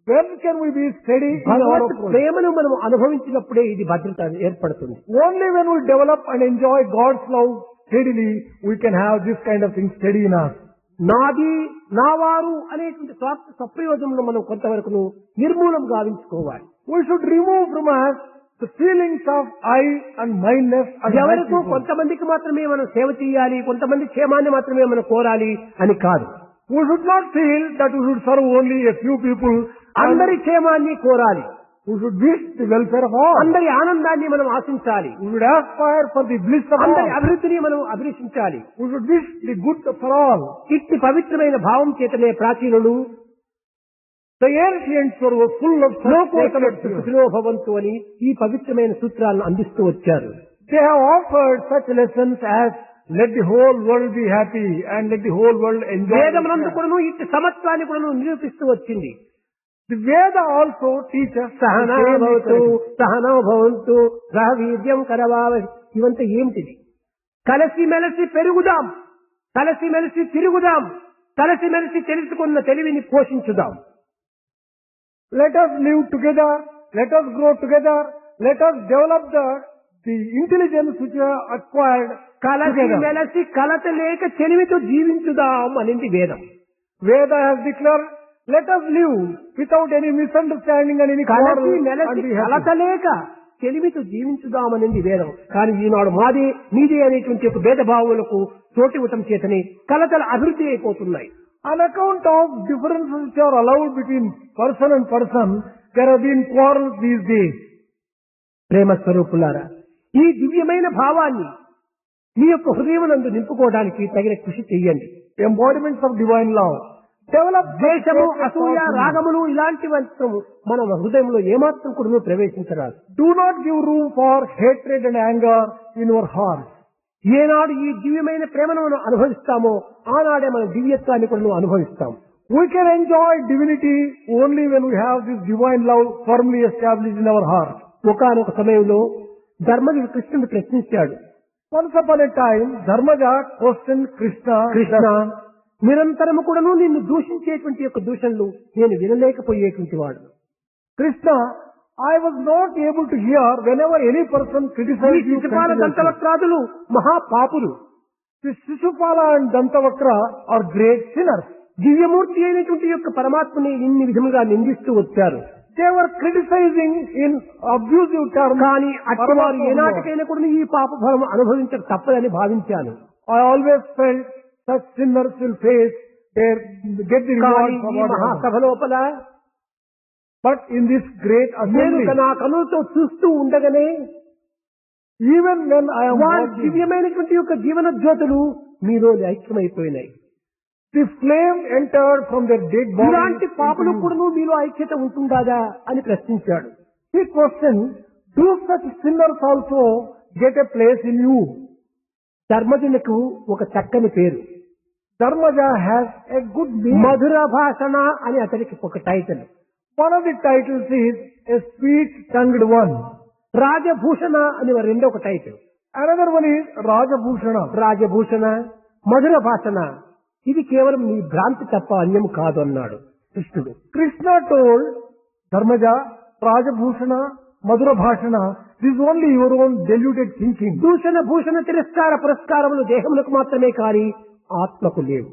When can we be steady in our Bhagwat approach? ప్రేమను మనం అనుభవించినప్పుడే ఇది భద్రత ఏర్పడుతుంది. Only when we develop and enjoy God's love steadily, we can have this kind of thing steady in us. నాది నావారు అనేటువంటి స్వార్థ సప్రయోజనంలో మనం కొంతవరకు నిర్మూలం గావించుకోవాలి. We should remove from us the feelings of I and myness and my ఎవరికో people. కొంతమందికి మాత్రమే మనం సేవ చేయాలి, కొంతమంది క్షేమాన్ని మాత్రమే మనం కోరాలి అని కాదు. We should not feel that we should serve only a few people. అందరి క్షేమాన్ని కోరాలి, We should wish the welfare of all. అందరి ఆనందాన్ని మనం ఆశించాలి, We should aspire for the bliss of అందరి all. అభివృద్ధిని మనం అభిలషించాలి. We should wish the good for all. ఇట్టి పవిత్రమైన భావం చేతనే ప్రాచీనులు The ancients were full of such sacred feelings. సుఖినో భవంతు అని ఈ పవిత్రమైన సూత్రాలను అందిస్తూ వచ్చారు. They have offered such lessons as let the whole world be happy and let the whole world enjoy. వేదమునందు కూడాను ఇట్టి సమత్వాన్ని కూడాను నిరూపిస్తూ వచ్చింది. The Veda also teaches Sahana భవతు సహనో భవంతు సహ వీర్యం కరవావహి. ఇవంతా ఏమిటిది? కలిసిమెలిసి పెరుగుదాం, కలిసిమెలిసి తిరుగుదాం, కలిసిమెలిసి తెలుసుకున్న తెలివిని పోషించుదాం. Let us live together, let us grow together, let us develop the intelligence which we have acquired together. కలిసిమెలిసి కలత లేక తెలివితో జీవించుదాం అనేది వేదం. Veda has declared, let us live without any misunderstanding and any quarrel కలిసి and మెలిసి be happy. కలత లేక తెలివితో జీవించుదామనేది వేదం. కానీ ఈనాడు మాది నీదే అనేటువంటి ఒక భేదభావాలకు చోటు ఇవ్వటం చేతనే కలతలు అభివృద్ధి అయిపోతున్నాయి. On account of differences which are allowed between person and person, there have been quarrels these days. ప్రేమ స్వరూపులారా, ఈ దివ్యమైన భావాన్ని మీ యొక్క హృదయమునందు నింపుకోవడానికి తగిన కృషి చెయ్యండి. Embodiments of divine love. Develop ద్వేషము, sacred అసూయ, thoughts in you. రాగములు ఇలాంటివంతం మన హృదయంలో ఏమాత్రం కూడా ప్రవేశించరాదు. Do not give room for hatred and anger in your heart. ఏనాడు ఈ దివ్యమైన ప్రేమను మనం అనుభవిస్తామో ఆనాడే మనం దివ్యత్వాన్ని కూడా అనుభవిస్తాం. We can enjoy divinity only when we have this divine love firmly established in our heart. ఒకానొక సమయంలో ధర్మజుడు కృష్ణుడు ప్రశ్నించాడు. Once upon a time, Dharmaja questioned Krishna. Krishna, నిరంతరము కూడాను నిన్ను దూషించేటువంటి యొక్క దూషణలు నేను వినలేకపోయేటువంటి వాడు. Krishna, I was not able to hear whenever any person ఈ criticized you. Shishupala దంతవక్రాదులు మహాపాపులు, The Shishupala and Dantavakra are great sinners. దివ్యమూర్తి అయినటువంటి యొక్క పరమాత్మని ఇన్ని విధముగా నిందిస్తూ వచ్చారు. They were criticizing in abusive terms. కానీ అట్టవారు ఏనాటికైనా కూడా ఈ పాప ఫలం అనుభవించక తప్పదని భావించాను. I always felt such sinners will face get the reward కానీ for ఈ what they have. మహాసభ లోపల But in this great నేను assembly, నా కనులతో చూస్తూ ఉండగానే even when I am వారి watching, దివ్యమైనటువంటి యొక్క జీవన జ్యోతులు మీలో ఐక్యమైపోయినాయి. the flame entered from their dead ఇలాంటి body. పాపలు కూడా మీలో ఐక్యత ఉంటుందా అని ప్రశ్నించాడు. He questioned, do such sinners also get a place in you? ధర్మజులకు ఒక చక్కని పేరు. Dharmaja has a good name. మధుర భాషణ అని అతనికి ఒక title. One of the titles is a sweet-tongued one. Rajabhushana అని రెండో ఒక title. Another one is Rajabhushana. Rajabhushana, మధుర భాషణ, ఇది కేవలం నీ భ్రాంతి తప్ప అన్యం కాదు అన్నాడు కృష్ణుడు. Krishna told Dharmaja, Rajabhushana, Madhura Bhashana, this is only your own deluded thinking. దూషణ భూషణ తిరస్కార పురస్కారములు దేహములకు మాత్రమే కాని ఆత్మకు లేవు.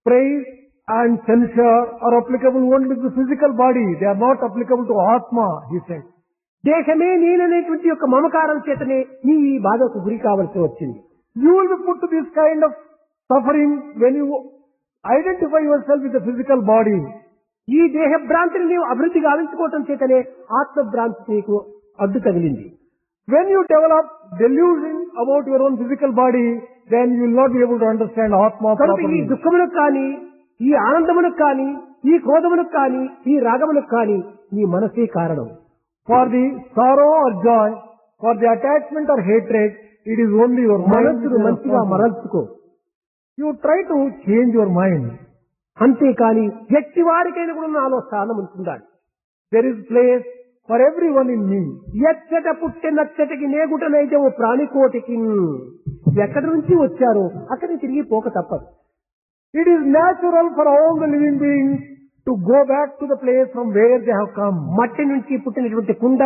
Praise and censure are applicable only to the physical body. They are not applicable to Atma, he said. దేహమే నేననేటువంటి యొక్క మమకారం చేతనే నీ ఈ బాధకు గురి కావలసి వచ్చింది. You will be put to this kind of suffering when you identify yourself with the physical body. ఈ దేహ భ్రాంతిని నీవు అభివృద్ధి గావించుకోవటం చేతనే ఆత్మ భ్రాంతి నీకు అడ్డు తగిలింది. When you develop delusion about your own physical body, then you will not be able to understand Atma కనుక ఈ properly. దుఃఖములకు కానీ, ఈ ఆనందములకు కానీ, ఈ క్రోధములకు కానీ, ఈ రాగములకు కానీ నీ మనసే కారణం. For the sorrow or joy, for the attachment or hatred, it is only your mind. మనస్సును మంచిగా మరల్చుకో. You try to change your mind. అంతేకాని వ్యక్తి వారికైనా కూడా నాలో స్థానం ఉంటుండాలి. There is place for everyone in me. ఎచ్చట పుట్టే నచ్చటికి నేగుటనైతే ప్రాణికోటికి ఎక్కడి నుంచి వచ్చారో అక్కడికి తిరిగి పోక తప్పదు. It is natural for all the living beings to go back to the place from where they have come. మట్టి నుంచి పుట్టినటువంటి కుండ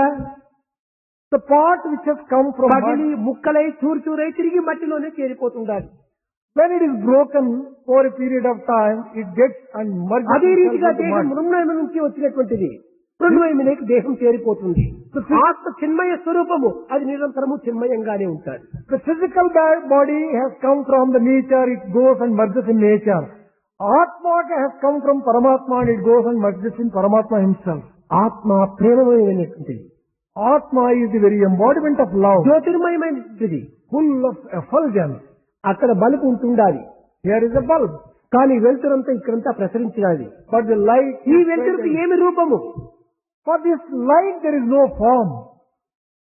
The part which has come from పగిలి mud, ముక్కలై చూరై తిరిగి మట్టిలోనే చేరిపోతుండాలి. when it is broken for a period of time, it gets and merges అదే itself రీతిగా into దేహం mud. మృణ్మయం నుంచి వచ్చినటువంటిది మృణ్మయమునికి దేహం చేరిపోతుంది. ఆత్మ చిన్మయ స్వరూపము అది నిరంతరము చిన్మయంగానే ఉంటాడు. The physical body has come from the nature, it goes and merges in nature. Atma has come from Paramatma and it goes and merges in Paramatma himself. ఆత్మ ప్రేమమయమైనటువంటిది, Atma is the very embodiment of love, జ్యోతిర్మయమైనటువంటిది. full of effulgence. అక్కడ బలుపు ఉంటుండాలి, Here is a bulb, కానీ వెలుతురంతా ఇక్కడంతా ప్రసరించినది. but the light ఈ is వెలుతురుకు present. ఏమి రూపము? For this light there is no form.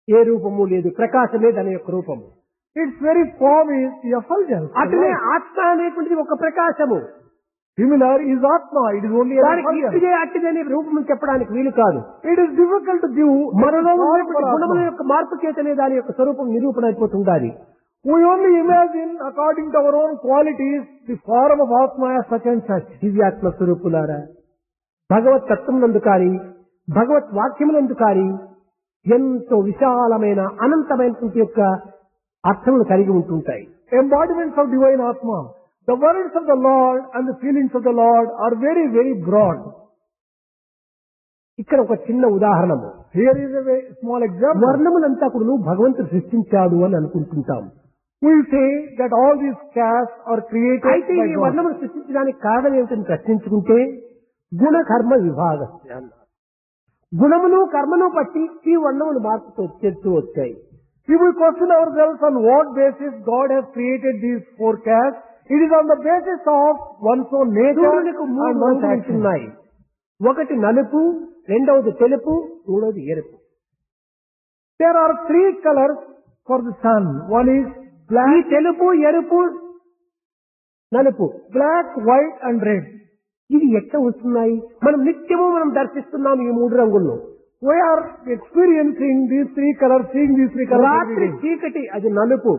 ఏ రూపము లేదు, ప్రకాశమే దాని యొక్క రూపము. Its very form is the effulgence. the అటునే light. ఆత్మ అనేటువంటిది ఒక ప్రకాశము. Similar is Atma, it is only an దానికి effulgence. ఇటుదే అట్టిదని రూపము చెప్పడానికి వీలు కాదు. It is difficult to give మనలో form for ఉన్నటువంటి గుణముల Atma. యొక్క మార్పు చేతనే దాని యొక్క స్వరూపం నిరూపణ అయిపోతుండాలి. We only imagine according to our own qualities the form of Atma as such and such. దివ్యాత్మ స్వరూపులారా, భగవత్ తత్వమునందు కానీ భగవత్ వాక్యమునందు కానీ ఎంతో విశాలమైన అనంతమైనటువంటి యొక్క అర్థములు కలిగి ఉంటుంటాయి. Embodiments of divine Atma. The words of the Lord and the feelings of the Lord are very, very broad. ఇక్కడ ఒక చిన్న ఉదాహరణము. Here is a very small example. వర్ణములంతా కూడా భగవంతుడు సృష్టించాడు అని అనుకుంటుంటాం. We say that all these castes are created అయితే by ఈ God. వర్ణములు సృష్టించడానికి కారణం ఏమిటని ప్రశ్నించుకుంటే గుణ కర్మ విభాగస్య అన్నారు. గుణమును కర్మను బట్టి ఈ వర్ణములు మార్పు చేస్తూ వచ్చాయి. If we question ourselves on what basis God has created these four castes, it is on the basis of one's own nature సూర్యునికి and మూడు one's రంగులు action. ఉన్నాయి. ఒకటి నలుపు, రెండవది తెలుపు, మూడవది ఎరుపు. There are three colors for the sun. One is ఈ black, తెలుపు, ఎరుపు, నలుపు black, white and red. ఇవి ఎట్లా వస్తున్నాయి? మనం నిత్యము దర్శిస్తున్నాం ఈ మూడు రంగులను. We are experiencing these three colors, seeing these three colors every రాత్రి day. చీకటి అది నలుపు,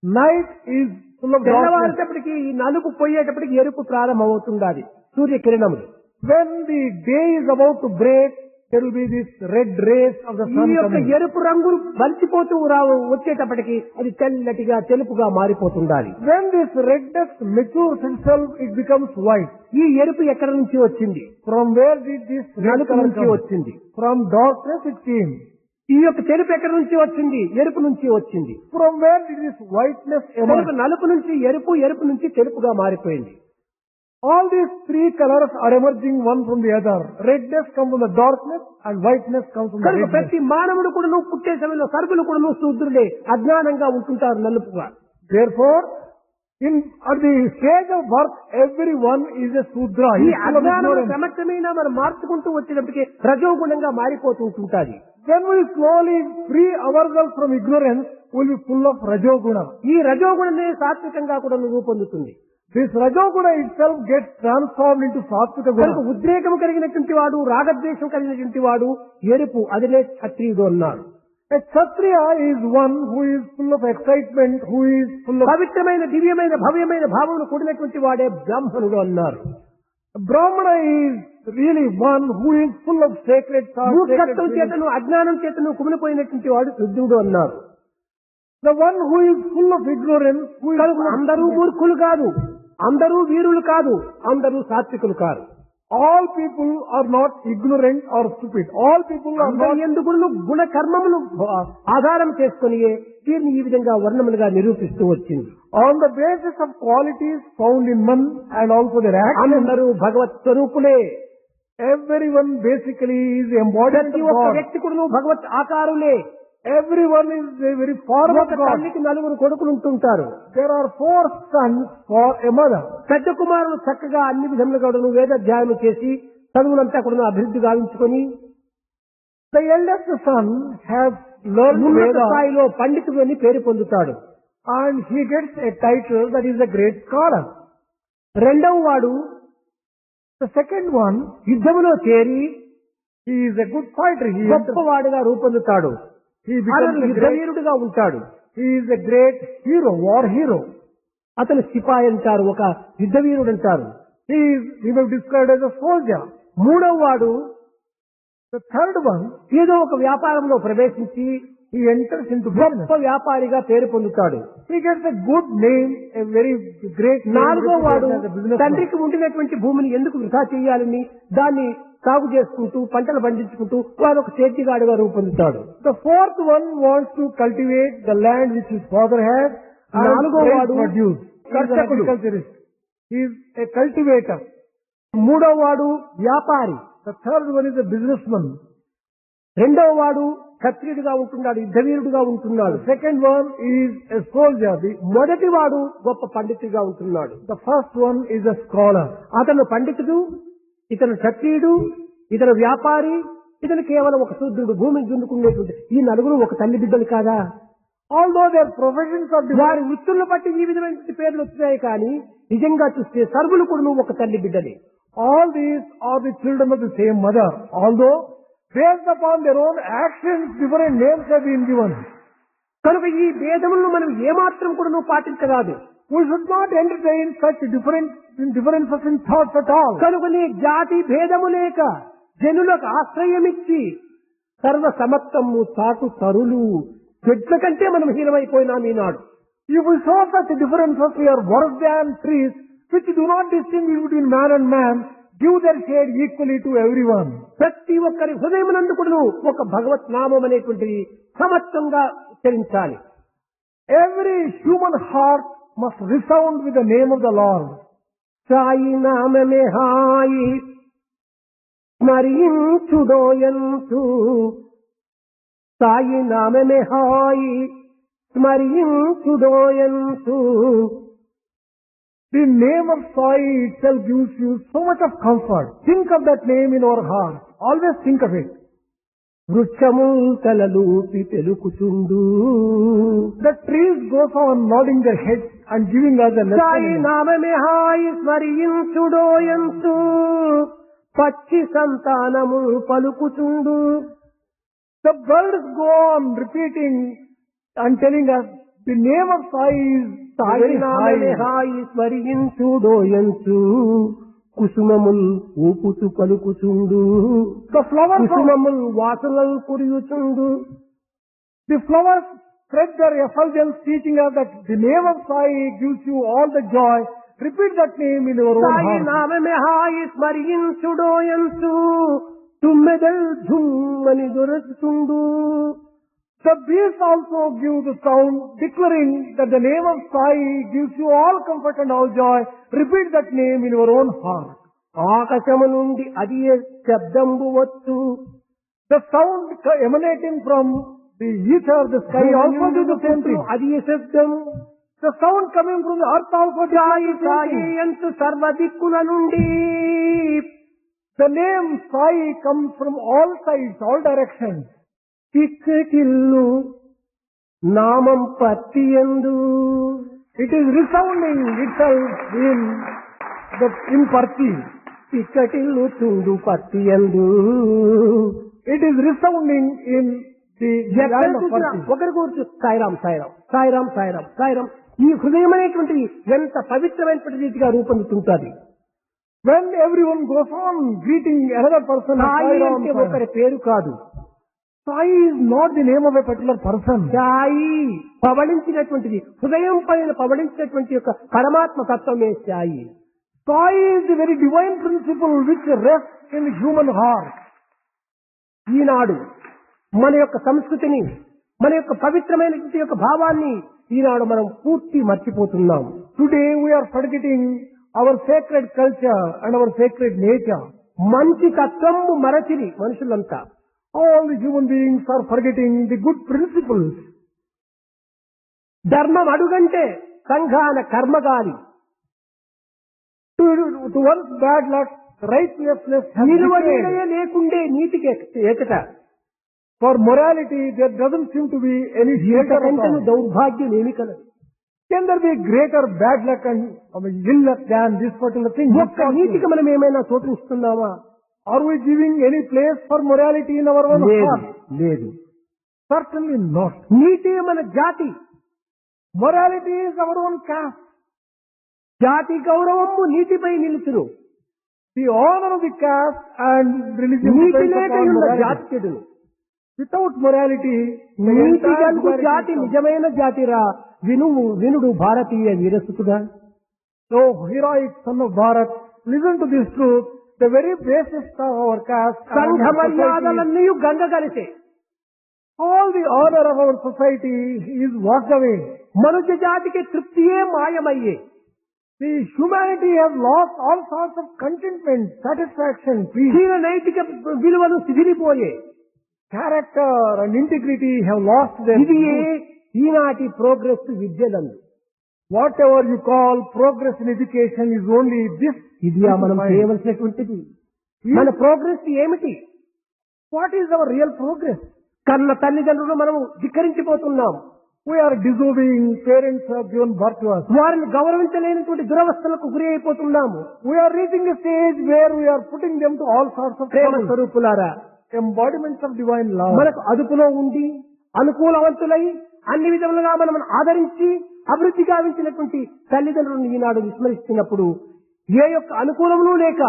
Night is full of darkness. తెల్లవారేటప్పటికి ఈ నలుపు పోయేటప్పటికి ఎరుపు ప్రారంభమవుతుండాలి సూర్యకిరణములు. When the day is about to break, there will be this red rays of the ఈ sun యొక్క coming. ఎరుపు రంగు వలిచిపోతూ వచ్చేటప్పటికి అది తెల్లటిగా తెలుపుగా మారిపోతుండాలి. When this redness matures itself, it becomes white. ఈ ఎరుపు ఎక్కడి నుంచి వచ్చింది? From where did this red నలుపు color నుంచి come? వచ్చింది. From darkness it came. ఈ యొక్క తెలుపు ఎక్కడి నుంచి వచ్చింది? ఎరుపు నుంచి వచ్చింది. From where did this whiteness తెలుపు emerge? నలుపు నుంచి ఎరుపు, ఎరుపు నుంచి తెలుపుగా మారిపోయింది. All these three colors are emerging one from the other. Redness comes from the darkness and whiteness comes from the కనుక redness. ప్రతి మానవుడు కూడా నువ్వు పుట్టే సమయంలో సర్వులు కూడా నువ్వు శూద్రుడే అజ్ఞానంగా ఉంటుంటారు నలుపుగా. Therefore, at the stage of birth, everyone is a Sudra. ఈ He is full of అజ్ఞానం ignorance. క్రమక్రమేణా మనం మార్చుకుంటూ వచ్చేటప్పటికి రజోగుణంగా మారిపోతుంటుంది. When we slowly free ourselves from ignorance, we will be full of Rajoguna. ఈ రజోగుణమే సాత్వికంగా కూడా రూపొందుతుంది. This Rajoguna itself gets transformed into Satvika కనుక Guna. ఉద్రేకము కలిగినటువంటి వాడు, రాగద్వేషం కలిగినటువంటి వాడు ఎరుపు, అదిలే క్షత్రియుడు అన్నారు. A Kshatriya is one who is full of excitement, who is full of... పవిత్రమైన దివ్యమైన భవ్యమైన భావములు కూడినటువంటి వాడే బ్రాహ్మణుడు అన్నారు. Brahmana is really one who is full of sacred thoughts. మూర్ఖత్వం చేతను అజ్ఞానం చేతను కుమిలిపోయినటువంటి వాడు శుద్ధుడు అన్నారు. The one who is full of ignorance, who is full of... అందరూ మూర్ఖులు కాదు, అందరూ వీరులు కాదు, అందరూ సాత్వికులు కాదు. All people are not ignorant or stupid. All people are అందరి not... ఎందుకు గుణ కర్మములు ఆధారం చేసుకుని దీన్ని ఈ విధంగా వర్ణములుగా నిరూపిస్తూ వచ్చింది. On the basis of qualities found in man and also their actions, అందరూ భగవత్ స్వరూపులే. everyone basically is embodiment ప్రతి of ఒక్క God. వ్యక్తి కూడా భగవత్ ఆకారులే. Everyone is a very form of ఒక God. తల్లికి నలుగురు కొడుకులు ఉంటుంటారు. There are 4 sons for a mother. పెద్ద కుమారుడు చక్కగా అన్ని విధములుగా వేదాధ్యాయం చేసి చదువులంతా కూడా అభివృద్ధి గావించుకొని The eldest son has learned ఉన్నత Veda స్థాయిలో పండితుడు అని పేరు పొందుతాడు. and he gets a title that is a great scholar. రెండవ వాడు The second one, యుద్ధములో చేరి he is a good fighter. గొప్పవాడుగా రూపొందుతాడు. He అతను becomes a great, యుద్ధవీరుడుగా ఉంటాడు. he is a great hero, war hero. అతను సిపాయి అంటారు, ఒక యుద్ధవీరుడు అంటారు. He was described as a soldier. మూడవ వాడు The third one, ఏదో ఒక వ్యాపారంలో ప్రవేశించి he enters into business. గొప్ప వ్యాపారిగా పేరు పొందుతాడు. He gets a good name, a very great name నాలుగో వాడు as a businessman. తండ్రికి ఉండినటువంటి భూమిని ఎందుకు వృధా చేయాలని దాన్ని సాగు చేసుకుంటూ పంటలు పండించుకుంటూ వాడు ఒక సేద్యగాడుగా రూపొందుతాడు. The fourth one wants to cultivate the land which his father had and నాలుగో raise వాడు produce. He is an కర్షకుడు. agriculturist. He is a cultivator. మూడో వాడు వ్యాపారి. The third one is a businessman. రెండవ వాడు క్షత్రియుడిగా ఉంటున్నాడు, యుద్ధవీరుడుగా ఉంటున్నాడు. The second one is a soldier. మొదటి వాడు గొప్ప పండితుడిగా ఉంటున్నాడు. The first one is a scholar. అతను పండితుడు, ఇతను క్షత్రియుడు, ఇతను వ్యాపారి, ఇతను కేవలం ఒక శూద్రుడు, భూమిని దున్నుకునేటువంటి ఈ నలుగురు ఒక తల్లి బిడ్డలు కాదా? Although their professions are different, వారి వృత్తులను బట్టి ఈ విధమైన పేర్లు వచ్చినాయి కానీ నిజంగా చూస్తే సర్వులు కూడా ఒక తల్లి బిడ్డలే. all these are the children of the same mother. Although based upon their own actions, different names have been given. కనుక ఈ భేదములను మనం ఏమాత్రం కూడా పాటించరాదు. We should not entertain such differences in thoughts at all. కనుకనే జాతి భేదము లేక జనులకు ఆశ్రయమిచ్చి సర్వ సమత్వము చాటు తరులు చెట్ల కంటే మనం హీనమైపోయినాం ఈనాడు. If we saw such differences, we are worse than trees which do not distinguish between man and man, give their shade equally to everyone. ప్రతి ఒక్కరి హృదయమునందు కూడా ఒక భగవత్ నామం అనేటువంటిది సమత్వంగా ఉచ్చరించాలి. Every human heart must resound with the name of the Lord. Sai నామమే హాయి స్మరించుడోయంతు, సాయి నామమే హాయి స్మరించుడోయంతు. The name of Sai itself gives you so much of comfort. Think of that name in our heart. Always think of it. వృక్షము తలలూపి పెలుకుచుండు, The trees goes on nodding their heads and giving us a Sai lesson. నామమే హాయి స్మరించుడోయంతు, పక్షి సంతానము పలుకుచుండు. The birds go on repeating and telling us the name of Sai is Sai very నామమే high. Hi స్మరించుడోయంతు, కుసుమముల్ ఊపుతు పలుకుచుండు. The flowers, కుసుమముల్ వాసనలు కురియుచుండు. the flowers spread their effulgence, teaching us that the name of Sai gives you all the joy. Repeat that name in your own Sai heart. నామమే హాయి స్మరించుడోయంతు, తుమ్మెదల్ ఝుమ్మని దొరచుచుండు. The bees also give the sound, declaring that the name of Sai gives you all comfort and all joy. Repeat that name in your own heart. ఆకాశము నుండి అది శబ్దంబు వచ్చు, The sound emanating from the ether, the sky also do the same thing. అది శబ్దం. The sound coming from the earth also does Sai the same Sai thing. అంటూ సర్వ దిక్కుల నుండి The name Sai comes from all sides, all directions. చిక్కటిల్లు నామం పత్తియందు, It is resounding itself in Parthi. పిక్కటిల్లుతుండు పత్తియందు. It is resounding in the land of Parthi. ఒకరి గురించి సాయిరాం సాయిరాం సాయిరాం సాయిరాం సాయిరాం. ఈ హృదయం అనేటువంటిది ఎంత పవిత్రమైనటువంటి రీతిగా రూపొందుతుంటుంది. When everyone goes on greeting another person, Sai Sai Ram, అంటే Sai. ఒకరి పేరు కాదు. Sai is not the name of a particular person. Sai పవళించినటువంటిది, హృదయం పైన పవళించినటువంటి యొక్క పరమాత్మ తత్వమే Sai. Sai is the very divine principle which rests in the human heart. ఈనాడు మన యొక్క సంస్కృతిని, మన యొక్క పవిత్రమైనటువంటి యొక్క భావాన్ని ఈనాడు మనం పూర్తి మర్చిపోతున్నాం. Today we are forgetting our sacred culture and our sacred nature. మంచి తత్వము మరచిని మనుషులంతా. All the human beings are forgetting the good principles. ధర్మం అడుగంటే సంఘాన కర్మగాలి. To one's bad luck, righteousness has నిలువనే decayed. లేకుండే నీతికి ఏకట. For morality, there doesn't seem to be any shelter at ఎంతకంటే all. దౌర్భాగ్యం ఏమి కలదు. Can there be greater bad luck and ill luck than this particular thing? ఒక్క నీతికి మనం ఏమైనా చోటిస్తున్నామా? Are we giving any place for morality in our own heart? లేదు. Certainly not. నీతి మన జాతి. Morality is our own caste. జాతి గౌరవము నీతిపై నిలుచును. The honor of the caste and religion NITI depends లేక upon ఉన్న morality. జాతి చెడును. Without morality, the NITI entire గలుగు humanity జాతి is- నిజమైన జాతిరా. వినుడు భారతీయ వీరసుతుడా. So, heroic son of Bharat, listen to this truth. The very basis of our caste and సంఘ our society, మర్యాదలన్నీ Ganga కలిసే. all the honor of our society is washed away. మనుష్య జాతికి తృప్తియే మాయమయ్యే. The humanity has lost all sorts of contentment, satisfaction, peace. హీన నైతిక విలువలు శిథిలిపోయే. Character and integrity have lost their ఇది ఈనాటి progress విద్యలందు. Whatever you call progress in education is only this. ఇది మనం చేయవలసినటువంటిది. మన ప్రోగ్రెస్ ఏమిటి? What is our real progress? కన్న తల్లిదండ్రులు మనం ధిక్కరించిపోతున్నాం. We are disobeying parents who have given birth to us. వారిని గౌరవించలేనటువంటి దురవస్థలకు గురి అయిపోతున్నాము. We are reaching a stage where we are putting them to all sorts of Prema trouble. స్వరూపులారా, Embodiments of divine love. మనకు అదుపులో ఉండి అనుకూలవంతులై అన్ని విధములుగా మనం ఆదరించి అభివృద్ధి గావించినటువంటి తల్లిదండ్రులను ఈనాడు విస్మరిస్తున్నప్పుడు ఏ యొక్క అనుకూలములు లేక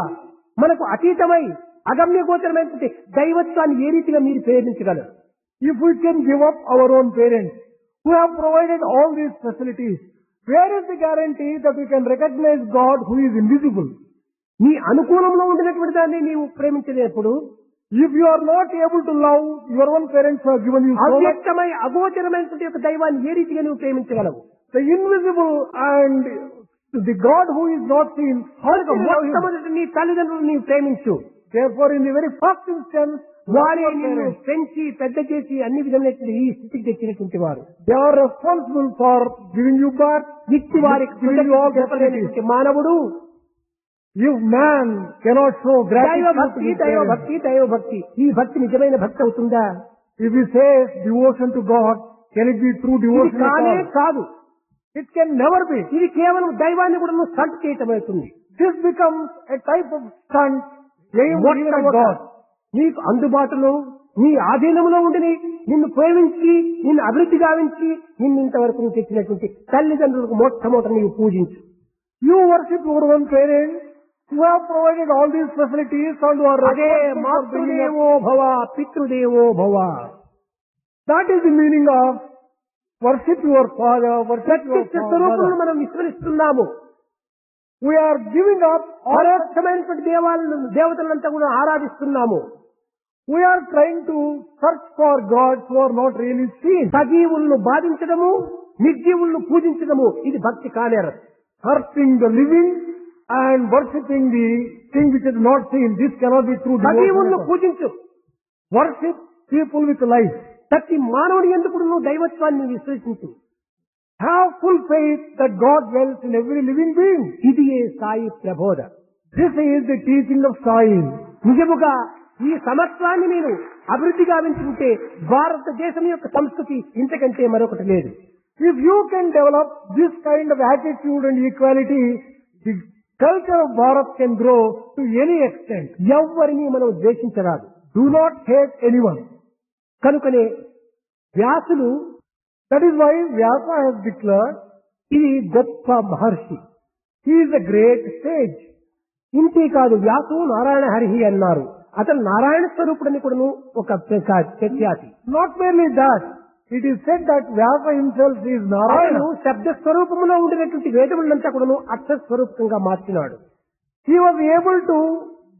మనకు అతీతమై అగమ్య గోచరమైనటువంటి దైవత్వాన్ని ఏ రీతిగా మీరు ప్రేమించగలరు? If we can give up our own parents who have provided all these facilities, where is the guarantee that we can recognize God who is invisible? నీ అనుకూలంలో ఉండినటువంటి దాన్ని నీవు ప్రేమించలేనప్పుడు, If you are not able to love your own parents who have given you so much, అవ్యక్తమై అగోచరమైనటువంటి యొక్క దైవాన్ని ఏ రీతిగా నువ్వు ప్రేమించగలవు? the invisible and the God who is not seen, how can you love him? మొట్టమొదటి నీ తల్లిదండ్రులు నీవు ప్రేమించు. Therefore, in the very first instance, వారే your నిన్ను parents, పెంచి పెద్ద చేసి అన్ని విధమైనటువంటి ఈ స్థితికి తెచ్చినటువంటి వారు. they are responsible for giving you birth. ఇట్టి వారికి Giving you all చెప్పలేనటువంటి మానవుడు If man cannot show gratitude to దైవభక్తి his parents, దైవభక్తి దైవభక్తి, ఈ భక్తి నిజమైన భక్తి అవుతుందా? if he says devotion to God, can it be true ఇది devotion at కానే all? కాదు. It can never be. ఇది కేవలం దైవాన్ని కూడా నువ్వు స్టంట్ చేయటం అవుతుంది. This becomes a type of stunt aimed even at మొట్టమొదట God. నీకు అందుబాటులో నీ ఆధీనంలో ఉండి నిన్ను ప్రేమించి నిన్ను అభివృద్ధి గావించి నిన్ను ఇంతవరకు నువ్వు తెచ్చినటువంటి తల్లిదండ్రులకు మొట్టమొదట నీవు పూజించు. You worship your own parents who have provided all these facilities and who are అదే responsible for bringing up. మాతృదేవో భవ పితృదేవో భవ. That is the meaning of worship your father, worship your ప్రత్యక్ష స్వరూపులను mother. మనం విస్మరిస్తున్నాము. We are giving up all. పరోక్షమైనటువంటి దేవతలంతా కూడా ఆరాధిస్తున్నాము. We are trying to search for gods who are not really seen. సజీవులను బాధించడము, నిర్జీవులను పూజించడము ఇది భక్తి కానేరు. Searching the living and worshipping the thing which is not seen. This cannot be true సజీవులను devotion. పూజించు. Worship people with life. ప్రతి మానవుని ఎందుకు నువ్వు దైవత్వాన్ని విశ్వసించు. Have full faith that God dwells in every living being. ఇది ఏ సాయి ప్రబోధ. This is the teaching of Sai. నిజముగా ఈ సమత్వాన్ని నేను అభివృద్ధి గావించుకుంటే భారతదేశం యొక్క సంస్కృతి ఇంతకంటే మరొకటి లేదు. If you can develop this kind of attitude and equality, the culture of Bharat can grow to any extent. ఎవ్వరిని మనం ద్వేషించరాదు. Do not hate anyone. కనుకనే వ్యాసులు, That is why Vyasa has declared ఇది గొప్ప మహర్షి, he is a great sage. ఇంతే కాదు, వ్యాసు నారాయణ హరిహి అన్నారు. అతను నారాయణ స్వరూపుడని కూడాను ఒక ప్రఖ్యాతి. Not merely that, it is said that Vyasa himself is అతను Narayana. శబ్ద స్వరూపంలో ఉండినటువంటి వేదములంతా కూడాను అక్షర స్వరూపంగా మార్చినాడు. He was able to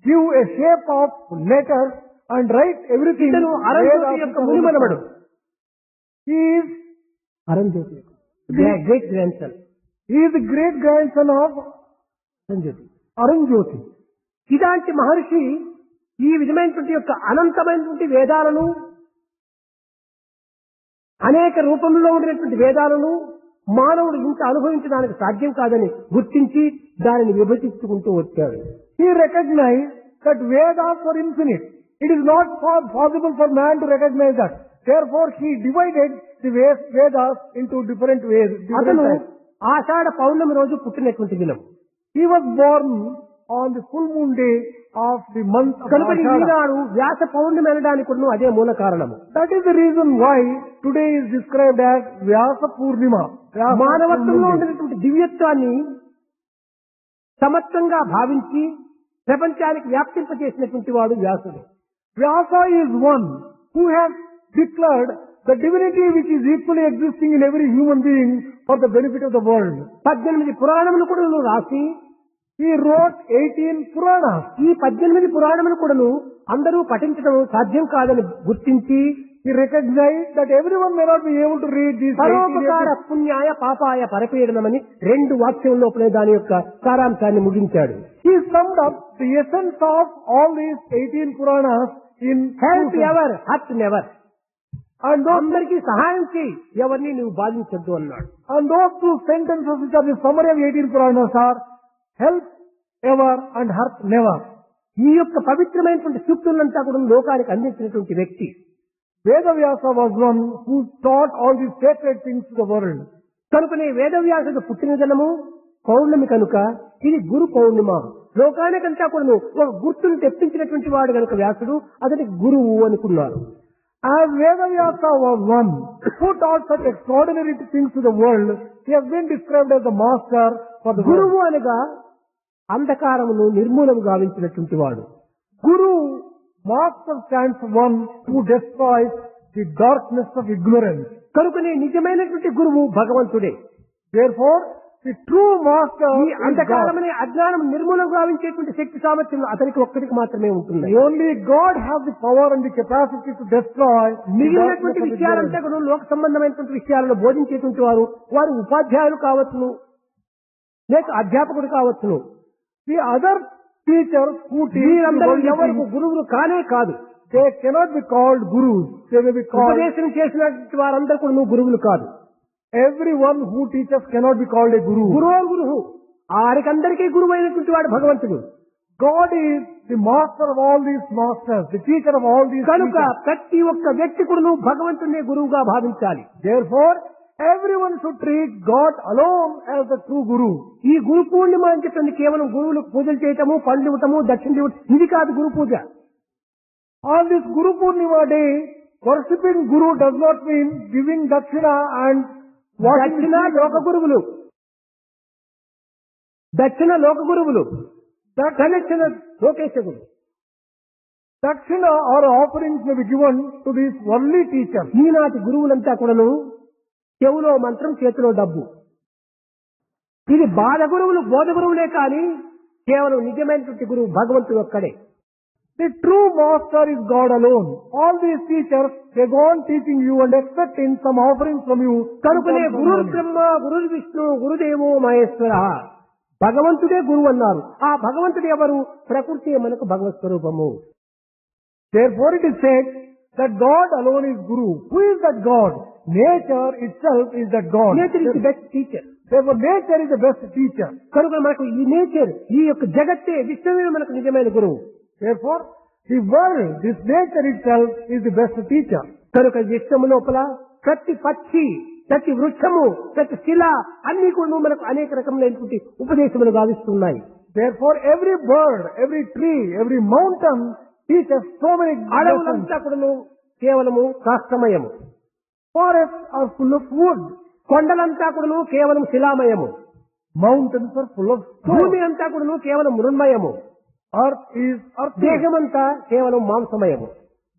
give a shape of letters and write everything. ఇతను అరంజ్యోతి యొక్క మునిమనవడు. He is Aranjyoti great grandson. He is the great grandson of Aranjyoti. Aranjyoti. ఇలాంటి మహర్షి ఈ విధమైనటువంటి యొక్క అనంతమైనటువంటి వేదాలను, అనేక రూపంలో ఉండినటువంటి వేదాలను మానవుడు ఇంత అనుభవించడానికి సాధ్యం కాదని గుర్తించి దానిని విభజించుకుంటూ వచ్చాడు. He recognized that Vedas were infinite. It is not possible for man to recognize that. Therefore, he divided the Vedas into different ways. అతను ఆషాఢ పౌర్ణమి రోజు పుట్టినటువంటి దినం. He was born on the full moon day of the month of కనుక Ashada. ఈనాడు వ్యాస పౌర్ణమి అనడానికి కూడా అదే మూల కారణము. That is the reason why today is described as Vyasa Purnima. మానవత్వంలో ఉండినటువంటి దివ్యత్వాన్ని సమత్వంగా భావించి ప్రపంచానికి వ్యాప్తింపజేసినటువంటి వాడు వ్యాసుడు. Vyasa is one who has declared the divinity which is equally existing in every human being for the benefit of the world. 18 పురాణములు కూడా రాసి He wrote 18 Puranas. ఈ 18 పురాణములు కూడాను అందరూ పఠించడం సాధ్యం కాదని గుర్తించి He recognized that everyone may not be able to read these 18 పరోపకార పుణ్యాయ పాపాయ పరపీడనమని 2 వాక్యం లోపలే దాని యొక్క సారాంశాన్ని ముగించాడు. He summed up the essence of all these 18 Puranas in help two ever hurt never. And those, అందరికీ సహాయం చేయి, ఎవరిని నువ్వు బాధించొద్దు అన్నాడు. and those two sentences which are the summary of 18 Puranas are help ever and hurt never. ఈ యొక్క పవిత్రమైనటువంటి సూక్తులంతా కూడా లోకానికి అందించినటువంటి వ్యక్తి. Vedavyasa was one who taught all these sacred things to the world. కనుకనే వేదవ్యాసుడు పుట్టిన దినము పౌర్ణమి కనుక ఇది గురు పౌర్ణిమ. లోకానికంతా కూడా ఒక గుర్తును తెప్పించినటువంటి వాడు కనుక వ్యాసుడు అతనికి గురువు అనుకున్నారు. As Vedavyasa was one who taught such extraordinary things to the world, he has been described as the master for the world. గురువు అనగా అంధకారమును నిర్మూలము గావించినటువంటి వాడు. Guru, master, stands for one who destroys the darkness of ignorance. కనుకనే నిజమైనటువంటి గురువు భగవంతుడే. Therefore, the true master ఈ is God. అంధకారమనే అజ్ఞానం నిర్మూలన గావించేటువంటి శక్తి సామర్థ్యం అతనికి ఒక్కడికి మాత్రమే ఉంటుంది. Only God has the power and the capacity to destroy the darkness మిగిలినటువంటి of విషయాలంతా ignorance. కూడా లోక సంబంధమైనటువంటి విషయాలను బోధించేటువంటి వారు ఉపాధ్యాయులు కావచ్చును, లేక అధ్యాపకుడు కావచ్చును. The other teachers who teach the వీరందరూ worldly ఎవరికి things, గురువులు కానే కాదు. they cannot be called gurus. They may be called, ఉపదేశం చేసినటువంటి వారందరూ కూడా నువ్వు గురువులు కాదు. everyone who teaches cannot be called a guru. గురువు ఆరికందరికీ గురువు అయినటువంటి వాడు భగవంతుడు. God is the master of all these masters, the teacher of all these కనుక teachers. ప్రతి ఒక్క వ్యక్తి కూడా నువ్వు భగవంతుడినే గురువుగా భావించాలి. Therefore, everyone should treat God alone as the true guru. ఈ గురు పూర్ణిమ అని చెప్పండి కేవలం గురువులకు పూజలు చేయటము, పండ్లు ఇవ్వటము, దక్షిణ ఇవ్వటం ఇది కాదు గురు పూజ. On this Guru Purnima day, worshipping Guru does not mean giving dakshina and washing the దక్షిణ feet లోక of గురువులు, దక్షిణ లోక గురువులు, దక్షిణ లోకేశకుడు. Dakshina or offerings may be given to these worldly teachers. ఈనాటి గురువులంతా కూడాను చెవులో మంత్రం, చేతిలో డబ్బు. ఇది బాధ గురువులు, బోధ గురువులే కానీ కేవలం నిజమైనటువంటి గురువు భగవంతుడు ఒక్కడే. The true master is God alone. All these teachers, they go on teaching you and expecting some offerings from you. కనుకనే గురు బ్రహ్మ, గురు విష్ణు, గురుదేవో మహేశ్వర, భగవంతుడే గురువు అన్నారు. ఆ భగవంతుడు ఎవరు? ప్రకృతి మనకు భగవత్ స్వరూపము. Therefore it is said that God alone is Guru. Who is that God? Nature itself is that God. Nature is the best teacher. Therefore nature is the best teacher. కనుక మనకు ఈ నేచర్, ఈ యొక్క జగత్తే, విశ్వమే మనకు నిజమైన గురువు. Therefore, the world, this nature itself is the best teacher. కనుక విశ్వము లోపల ప్రతి పక్షి ప్రతి వృక్షము, ప్రతి శిల అన్ని కూడా మనకు అనేక రకములైనటువంటి ఉపదేశములు గావిస్తున్నాయి. Therefore, every bird, every tree, every mountain teaches so many lessons. అడవులంతా కూడాను కేవలము కాష్టమయము. Forests are full of wood. కొండలంతా కూడాను కేవలం శిలామయము. Mountains are full of stone. భూమి అంతా కూడాను కేవలం మృన్మయము. Earth is earthy. దేహమంతా కేవలం మాంసమయము.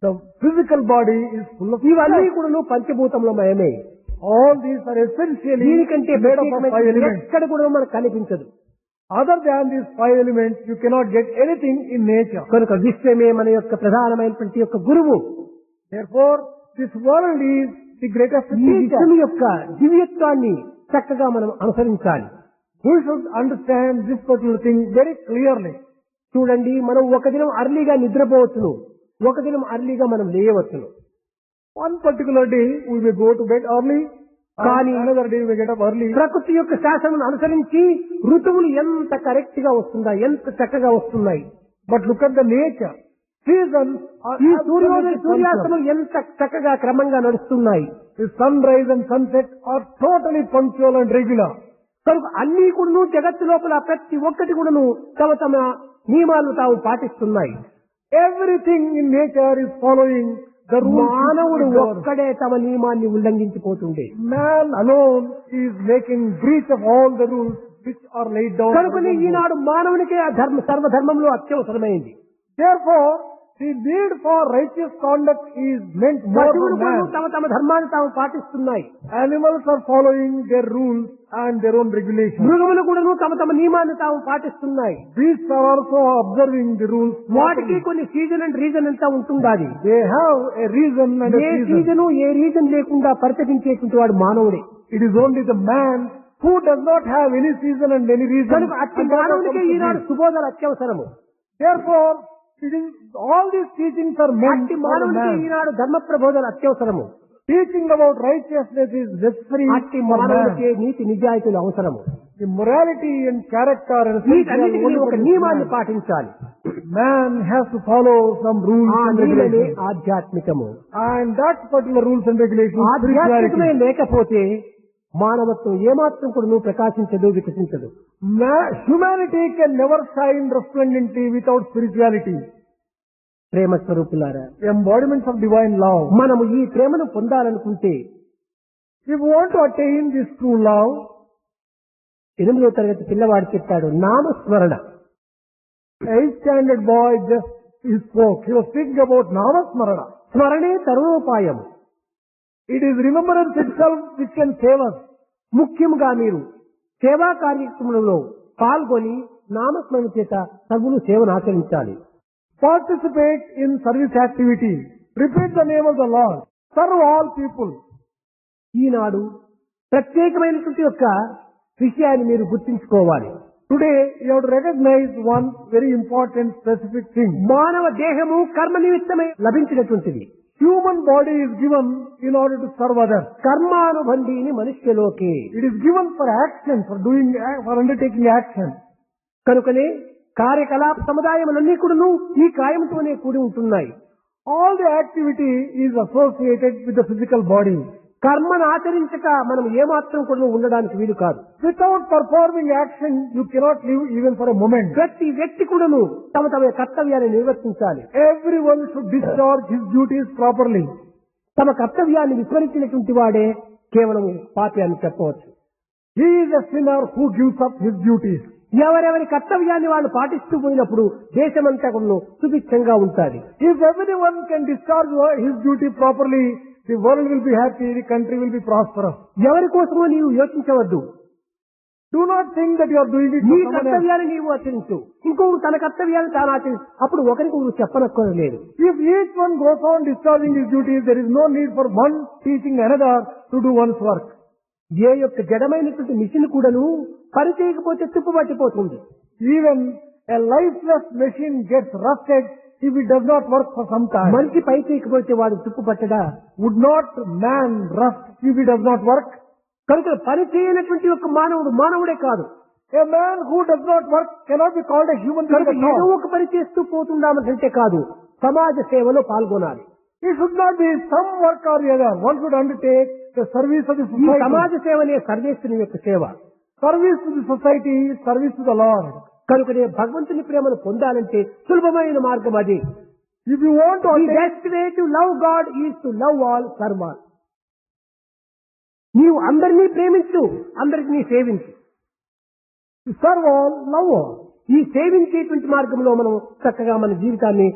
The physical body is full of ఇవన్నీ flesh. కూడాను పంచభూతములమయమే. All these are essentially దీనికంటే made up of 5 elements. ఎక్కడ కూడా మనకు కనిపించదు. Other than these 5 elements, you cannot get anything in nature. కనుక విశ్వమే మన యొక్క ప్రధానమైనటువంటి యొక్క గురువు. Therefore, this world is the greatest ఈ teacher. విశ్వం యొక్క దివ్యత్వాన్ని చక్కగా మనం అనుసరించాలి. We should understand this particular thing very clearly. చూడండి, మనం ఒక దినం అర్లీగా నిద్రపోవచ్చును, ఒక దినం అర్లీగా మనం లేయవచ్చును. One particular day, we may go to bed early, కానీ another day we may get up early. ప్రకృతి యొక్క శాసనం అనుసరించి ఋతువులు ఎంత కరెక్ట్ గా వస్తున్నాయి, ఎంత చక్కగా వస్తున్నాయి. But look at the nature. Seasons are ఈ సూర్యోదయ absolutely సూర్యాస్తమం punctual. ఎంత చక్కగా క్రమంగా నడుస్తున్నాయి. The sunrise and sunset are totally punctual and regular. కనుక అన్ని కూడాను జగత్తు లోపల ప్రతి ఒక్కటి కూడాను తమ తమ నియమాలను తాము పాటిస్తున్నాయి. Everything in nature is following the rules. మానవుడు ఒక్కడే తమ నియమాన్ని ఉల్లంఘించిపోతుండే. Man alone is making breach of all the rules which are laid down. కనుకనే ఈనాడు మానవునికే ఆ సర్వధర్మంలో అత్యవసరమైంది. Therefore, the need for righteous conduct is meant more పశువులు than కూడా man. తమ తమ ధర్మాన్ని తాము పాటిస్తున్నాయి. Animals are following their rules and their own regulations. మృగములు కూడా తమ తమ నియమాన్ని తాము పాటిస్తున్నాయి. Beasts are also observing the rules. వాటికి కొన్ని సీజన్ అండ్ రీజన్ అంతా ఉంటుండాలి. They have a reason and a A season. Season A reason లేకుండా పరితపించేటువంటి వాడు మానవుడే. It is only the man who does not have any season and any reason. కనుక అట్టి మానవునికే ఈనాడు సుబోధలు అత్యవసరము. Therefore, it is, all these teachings are meant అట్టి for the మానవునికే man. ఈనాడు ధర్మ ప్రబోధలు అత్యవసరము. Teaching about righteousness is necessary అట్టి for man. మానవునికే నీతి నిజాయితీలు అవసరము. The morality and character and వీటన్నిటికీ only ఒక for నియమాన్ని man. పాటించాలి. Man has to follow some rules ఆ and నియమమే regulations. ఆధ్యాత్మికము. And that particular rules and regulations is ఆధ్యాత్మికమే spirituality. లేకపోతే మానవత్వం ఏమాత్రం కూడా నువ్వు ప్రకాశించదు, వికసించదు. Humanity can never shine resplendently without spirituality. ప్రేమ స్వరూపులారా, Embodiments of divine love. మనము ఈ ప్రేమను పొందాలనుకుంటే If we want to attain this true love, 8వ తరగతి పిల్లవాడు చెప్పాడు, నామస్మరణ. 8th standard boy just he spoke. He was speaking about Namasmarana. స్మరణే సర్వోపాయం. It is remembrance itself which can save us. ముఖ్యంగా మీరు సేవా కార్యక్రమంలో పాల్గొని నామస్మరణ చేత సర్వులు సేవను ఆచరించాలి. Participate in service activity. Repeat the name of the Lord. Serve all people. ఈనాడు ప్రత్యేకమైనటువంటి యొక్క విషయాన్ని మీరు గుర్తించుకోవాలి. Today, you have to recognize one very important specific thing. మానవ దేహము కర్మ నిమిత్తమై లభించినటువంటిది. Human body is given in order to serve others. కర్మానుబంధీని మనుష్యలోకే. It is given for action, for undertaking action. కనుకనే కార్యకలాప సముదాయములన్నీ కూడాను ఈ కాయంతోనే కూడి ఉంటున్నాయి. All the activity is associated with the physical body. కర్మను ఆచరించక మనం ఏమాత్రం కూడా ఉండడానికి వీలు కాదు. Without performing action, you cannot live even for a moment. ప్రతి వ్యక్తి కూడాను తమ తమ కర్తవ్యాన్ని నిర్వర్తించాలి. Everyone should discharge his duties properly. తమ కర్తవ్యాన్ని విస్మరించినటువంటి వాడే కేవలం పాపి అని చెప్పవచ్చు. He is a sinner who gives up his duties. ఎవరెవరి కర్తవ్యాన్ని వాళ్ళు పాటిస్తూ పోయినప్పుడు దేశమంతా కూడా సుభిక్షంగా ఉంటుంది. If everyone can discharge his duty properly, the world will be happy, the country will be prosperous. ఎవరి కోసమో నీవు యోచించవద్దు. Do not think that you are doing it నీ for someone else. కర్తవ్యాన్ని నీవు ఆచరించు, ఇంకొకరు తన కర్తవ్యాన్ని తాను ఆచరించు. అప్పుడు ఒకరికి నువ్వు చెప్పనక్కర్లేదు. If each one goes on discharging his duties, there is no need for one teaching another to do one's work. ఏ యొక్క జడమైనటువంటి మిషన్ కూడాను పని చేయకపోతే తుప్పుపట్టిపోతుంది. Even a lifeless machine gets rusted if it does not work for some time. మనిషి పని చేయకపోతే వాడు తుప్పుపట్టడా? Would not man rust if he does not work? కనుక పని చేయనటువంటి ఒక మానవుడు మానవుడే కాదు. A man who does not work cannot be called a human being కనుక at ఏదో all. ఒక పని చేస్తూ పోతుందామంటే కాదు, సమాజ సేవలో పాల్గొనాలి. It should not be some work or the other. One should undertake the service of the ఈ society. సమాజ సేవనే సర్వేశ్వరుని యొక్క సేవ. Service to the society, service to the Lord. కనుకనే భగవంతుని ప్రేమను పొందాలంటే సులభమైన మార్గం అది. If you want to The attain, best way to love God is to love all, serve all. నీవు అందరినీ ప్రేమించు, అందరినీ సేవించు. to serve all, love all. ఈ సేవించేటువంటి మార్గంలో మనం చక్కగా మన జీవితాన్ని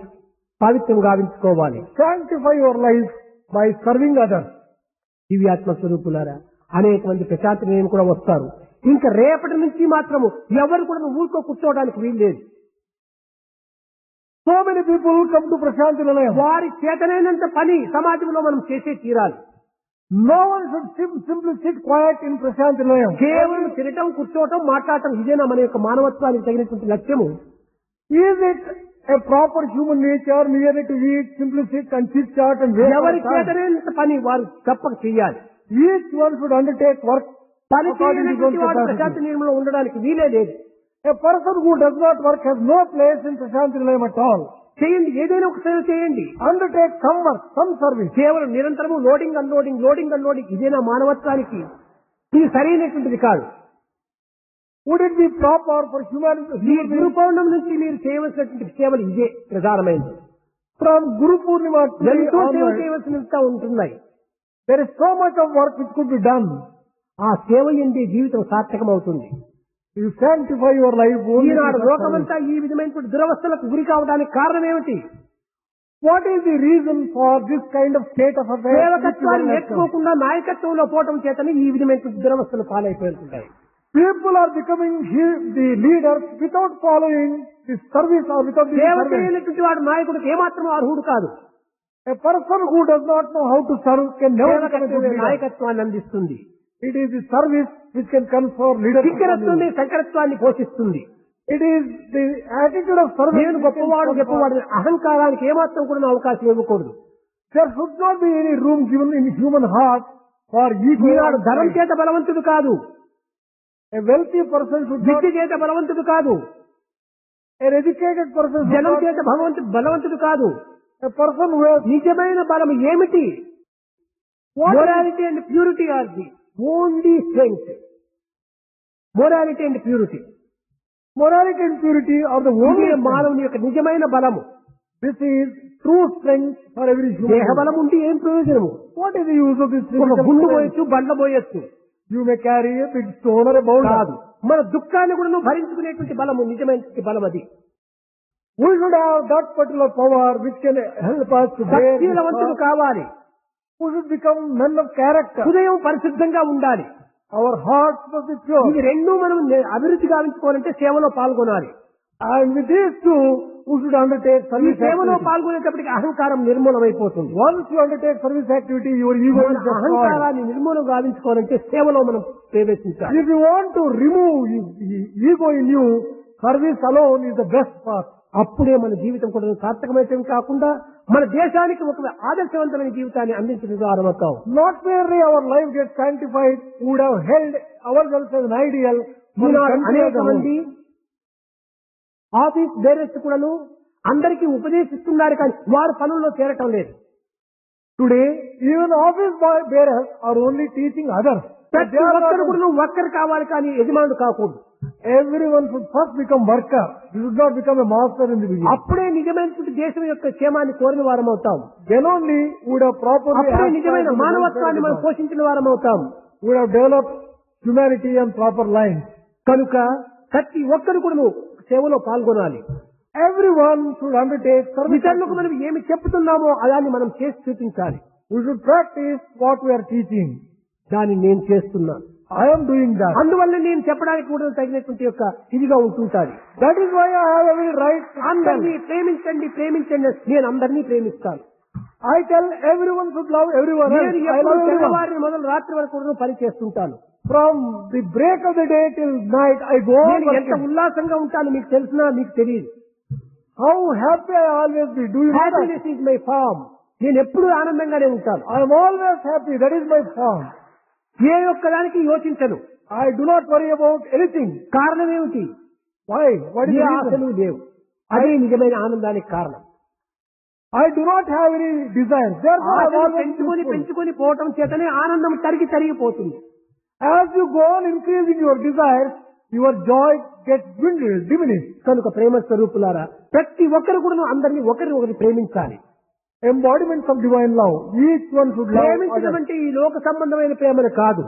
పవిత్రం గావించుకోవాలి. Sanctify your life by serving others. దివ్యాత్మ స్వరూపులారా, అనేక మంది ప్రశాంతి నిలయం కూడా వస్తారు. ఇంకా రేపటి నుంచి మాత్రము ఎవరు కూడా ఊరికో కూర్చోవడానికి వీల్లేదు. So many people come to Prashanti Nilayam. వారి చేతనైనంత పని సమాజంలో మనం చేసే తీరాలి. No one should simply sit quiet in Prashanti Nilayam. కేవలం తినటం, కూర్చోవటం, మాట్లాడటం ఇదేనా మన యొక్క మానవత్వానికి తగినటువంటి లక్ష్యము? Is it a proper human nature merely to eat, simply sit and chit chat and waste ఎవరి our time? చేతనైనంత పని వారు తప్పక చేయాలి. Each one should undertake work పని according to his own చేయనటువంటి వాడు capacity. ప్రశాంతి నిలయంలో ఉండడానికి వీలే లేదు. A person who does not work has no place in Prashanti Nilayam at all. చేయండి, ఏదైనా ఒక సేవ చేయండి. Undertake some work, some service. కేవలం నిరంతరము లోడింగ్ అన్లోడింగ్ ఇదేనా మానవత్వానికి? ఇది సరైనటువంటిది కాదు. Would it be proper for ఈ humanity? గురు పౌర్ణమి నుంచి మీరు చేయవలసినటువంటి సేవలు ఇదే ప్రధానమైనది. From Guru Purnima today ఎంతో సేవ onwards, చేయవలసినంత ఉంటున్నాయి. there is so much of work which could be done. ఆ సేవ ఎందే జీవితం సార్థకం అవుతుంది. You sanctify your life only. Eenadu through service. లోకమంతా ఈ విధమైనటువంటి దురవస్థలకు గురి కావడానికి కారణం ఏమిటి? What is the reason for this kind of state of affairs? సేవకత్వాన్ని నేర్చుకోకుండా నాయకత్వంలో పోవటం చేతనే ఈ విధమైనటువంటి దురవస్థలు పాలైపోతుంటాయి. People are becoming the leaders without following the service or without the సేవ service. చేయనటువంటి వాడు నాయకుడికి ఏమాత్రం అర్హుడు కాదు. A person who does not know how to serve can never become a good సేవకత్వమే leader. నాయకత్వాన్ని అందిస్తుంది. It is the service which can confer leadership. శిఖరత్వమే శంకరత్వాన్ని పోషిస్తుంది. It is the attitude of service. నేను which can గొప్పవాడు confer- గొప్పవాడు అహంకారానికి ఏమాత్రం కూడా అవకాశం ఇవ్వకూడదు. There should not be any room given in human heart for ego. Eenadu and ధనం pride. చేత బలవంతుడు కాదు, A wealthy person should not. విద్య చేత బలవంతుడు కాదు, An educated person should జనం not. చేత బలవంతుడు కాదు. A person who has నిజమైన బలం ఏమిటి? Morality and purity are the only strength. Morality and purity morality and purity are the only ఇదే strength. మానవుని యొక్క నిజమైన బలము. This is true strength for every human దేహ being. బలం ఉంటే ఏం ప్రయోజనము? What is the use of this ఒక physical గుండు strength? పోయొచ్చు, Bandla పోయొచ్చు You may carry a big stone or a boulder. కాదు. మన దుఃఖాన్ని కూడా భరించుకునేటువంటి బలము నిజమైనటువంటి బలం అది. We should have that particular power which can help us to bear this సత్శీలవంతుడు power. కావాలి. We should become men of character. హృదయం పరిశుద్ధంగా ఉండాలి. Our hearts must be pure. ఇవి రెండు మనం అభివృద్ధి గావించుకోవాలంటే సేవలో పాల్గొనాలి. And with these two, we should undertake ఈ service సేవలో activity. పాల్గొనేటప్పటికి అహంకారం నిర్మూలమైపోతుంది. Once you undertake service activity, your ego మన is destroyed. అహంకారాన్ని నిర్మూలం గావించుకోవాలంటే సేవలో మనం ప్రవేశించాలి. If you want to remove ego in you, service alone is the best path. అప్పుడే మన జీవితం కూడా సార్థకమైతే కాకుండా మన దేశానికి ఒక ఆదర్శవంతమైన జీవితాన్ని అందించడం ద్వారా అవుతాం. Not merely our life gets sanctified, we would have held ourselves as an ideal. for the Eenadu country as అనేక a whole. మంది ఆఫీస్ బేరర్స్ కూడాను అందరికీ ఉపదేశిస్తున్నారు కానీ వారు పనుల్లో చేరటం లేదు. Today, even office bearers are only teaching others. But ప్రతి they are ఒక్కరు not- కూడా వర్కర్ కావాలి కానీ యజమానుడు కాకూడదు. Everyone should first become worker. You should not become a master in the beginning. అప్పుడే నిజమైనటువంటి దేశం యొక్క క్షేమాన్ని కోరిన వారం అవుతాం. Then only would have properly అప్పుడే aspired నిజమైన to the మానవత్వాన్ని మనం welfare of the పోషించిన వారం అవుతాం. world. Would have developed humanity on proper lines. కనుక ప్రతి ఒక్కరు కూడా సేవలో పాల్గొనాలి. Everyone should undertake service. ఇతరులకు మనం ఏమి చెప్తున్నామో దాన్ని మనం చేసి చూపించాలి. We should practice what we are teaching. దాన్ని నేను చేస్తున్నాను. I am doing that. అందువల్ల నేను చెప్పడానికి కూడా తగినటువంటి యొక్క ఇదిగా ఉంటుంటాది. That is why I have every right to tell. అందరినీ ప్రేమించండి నేను అందరినీ ప్రేమిస్తాను. I tell everyone should love everyone else. నేను I ఎప్పుడు love everyone. తెల్లవారిని మొదలు రాత్రి వరకు కూడా పని చేస్తుంటాను. From the break of the day till night, I go on నేను ఎంత working. ఉల్లాసంగా ఉంటాను మీకు తెలిసినా మీకు తెలియదు. How happy I always be. Do you know that? Happiness is my form. నేను ఎప్పుడు ఆనందంగానే ఉంటాను. I am always happy. That is my form. ఏ ఒక్కదానికి యోచించను. I do not worry about anything. కారణం ఏమిటి? Why? What is A the reason? ఆశలు లేవు. అదే నిజమైన ఆనందానికి కారణం. I do not have any desires. Therefore, I am ఆశలు always పెంచుకొని peaceful. పెంచుకొని పోవటం చేతనే ఆనందం తరిగిపోతుంది. As you go on increasing your desires, your joy gets dwindled, diminished. కనుక ప్రేమ స్వరూపులారా, ప్రతి ఒక్కరు కూడా అందరినీ ఒకరిని ప్రేమించాలి. Embodiments of divine love. Each one should love ప్రేమించడం others. అంటే ఈ లోక సంబంధమైన ప్రేమను కాదు.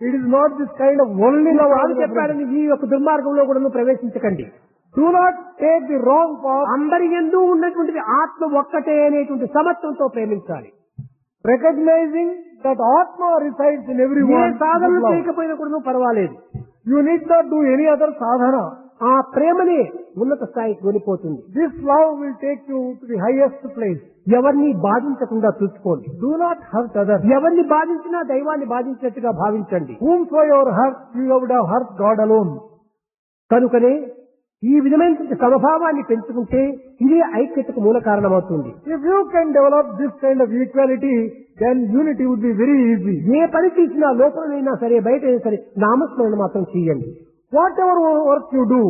It is not this kind of worldly love. రాజు చెప్పాడని ఈ యొక్క దుర్మార్గంలో కూడా ప్రవేశించకండి. Do not take the wrong path. అందరి యందు ఉన్నటువంటిది ఆత్మ ఒక్కటే అనేటువంటి సమత్వంతో ప్రేమించాలి. Recognizing that Atma resides in A everyone. సాధనలు Love. చేయకపోయినా కూడా పర్వాలేదు. You need not do any other sadhana. ఆ ప్రేమనే ఉన్నత స్థాయికి కొనిపోతుంది. This love will take you to the highest place. ఎవరిని బాధించకుండా చూసుకోండి. Do not hurt others. ఎవరిని బాధించినా దైవాన్ని బాధించినట్టుగా భావించండి. Whomsoever hurt, you would have hurt God alone. కనుకనే ఈ విధమైన సమభావాన్ని పెంచుకుంటే ఇదే ఐక్యతకు మూల కారణమవుతుంది. If you can develop this kind of equality, then unity would be very easy. ఏ పని చేసినా లోపలైనా సరే బయటైనా సరే నామస్మరణ మాత్రం చేయండి. Whatever work you do,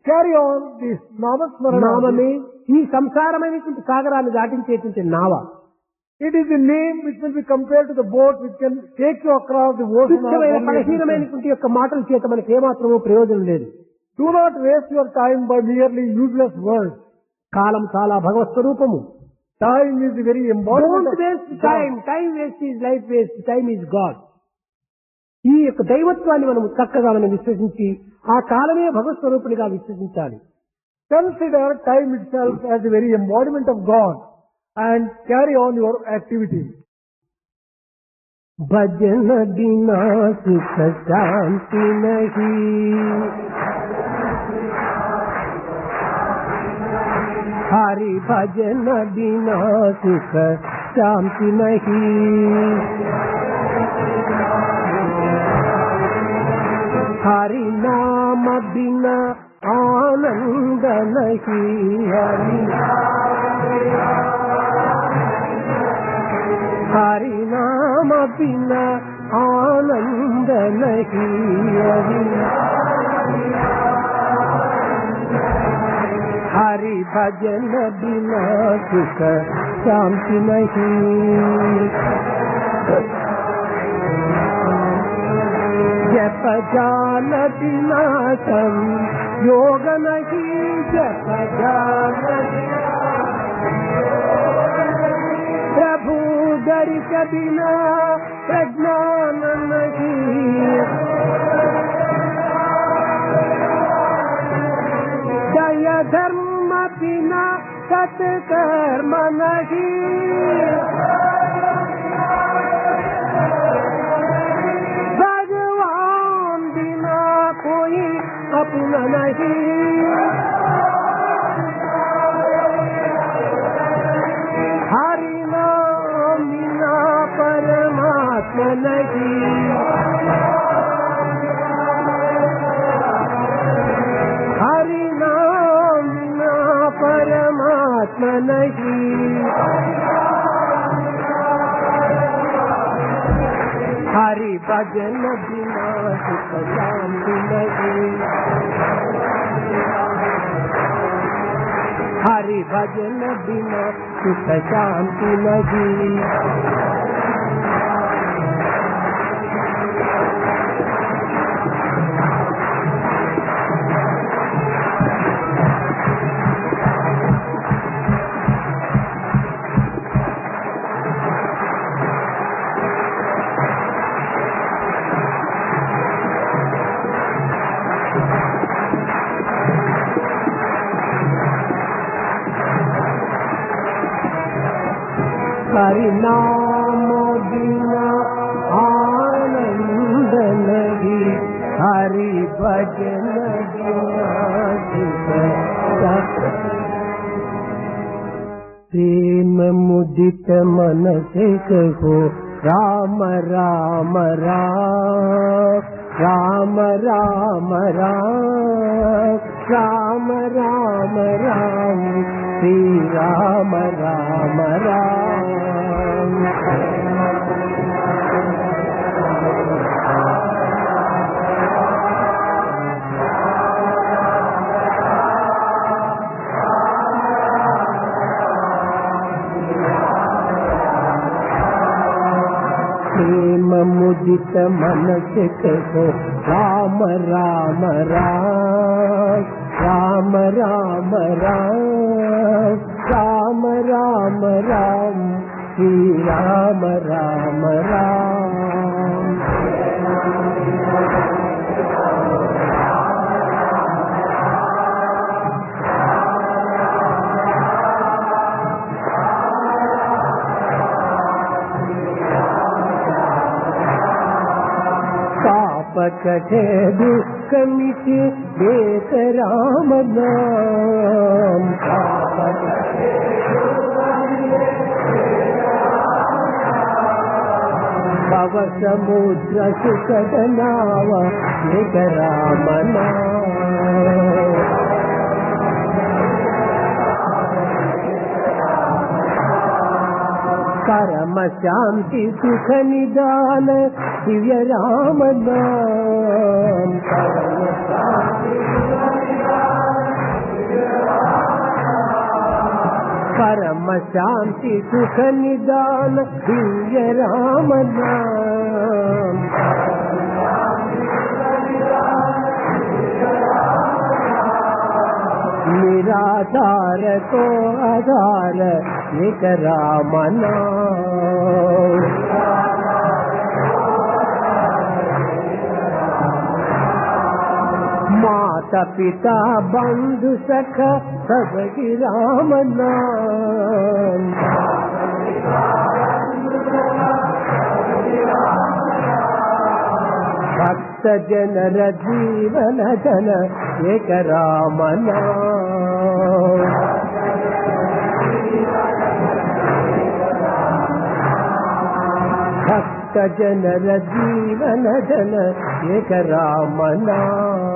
carry on this namasmarana. నామమే ఈ సంసారమైనటువంటి సాగరాన్ని దాటించేటువంటి నావ. It is the name which will be compared to the boat which can take you across the ocean. తుచ్చమైన బలహీనమైనటువంటి యొక్క మాటల చేత మనకి ఏమాత్రమూ ప్రయోజనం లేదు. Do not waste your time by merely useless words. కాలం చాలా భగవత్ స్వరూపము. Time is the very embodiment Don't of waste God. time. Time waste is life waste. Time is God. ఈ యొక్క దైవత్వాన్ని మనం చక్కగా మనం విశ్వసించి ఆ కాలమే భగవత్ స్వరూపునిగా విశ్వసించాలి. Consider time itself as the very embodiment of God and carry on your activity. भजन बिना सुख शांति नहीं, हरि भजन बिना सुख शांति नहीं, हरि नाम बिना आनंद नहीं, हरि नाम बिना आनंद नहीं, हरि भजन बिना सुख शांति नहीं, जप जान बिना योग नहीं, जप जान प्रभु दर्श बिना प्रज्ञान नहीं, दय धर्म बिना सत्कर्म नहीं, भगवान बिना कोई अपना नहीं, हरि नाम बिना परमात्मा नहीं, हरि नाम बिना परमात्मा नहीं, हरि भजन बिना सुख शांति नहीं, हरि भजन बिना सुख शांति नहीं, हरि नाम बिना आनंद नहीं, हरि भजन बिना सुख प्रेम मुदित मन से कहो राम राम राम, राम राम राम, राम राम राम, श्री राम राम राम। मुदित मन कहो राम राम राम राम राम राम राम राम राम श्री राम राम राम। कटे दुख मिटे देत राम नाम। भव समुद्र सुखद नाव एक राम नाम। परम शांति सुख निदान दिव्य राम नाम। परम शांति सुख निदान दिव्य राम नाम। निराधार को आधार एक राम नाम। माता पिता बंधु सखा सबकी राम नाम। भक्त जनर जीवन जन एक राम नाम। भक्त जनर जीवन जन एक राम नाम।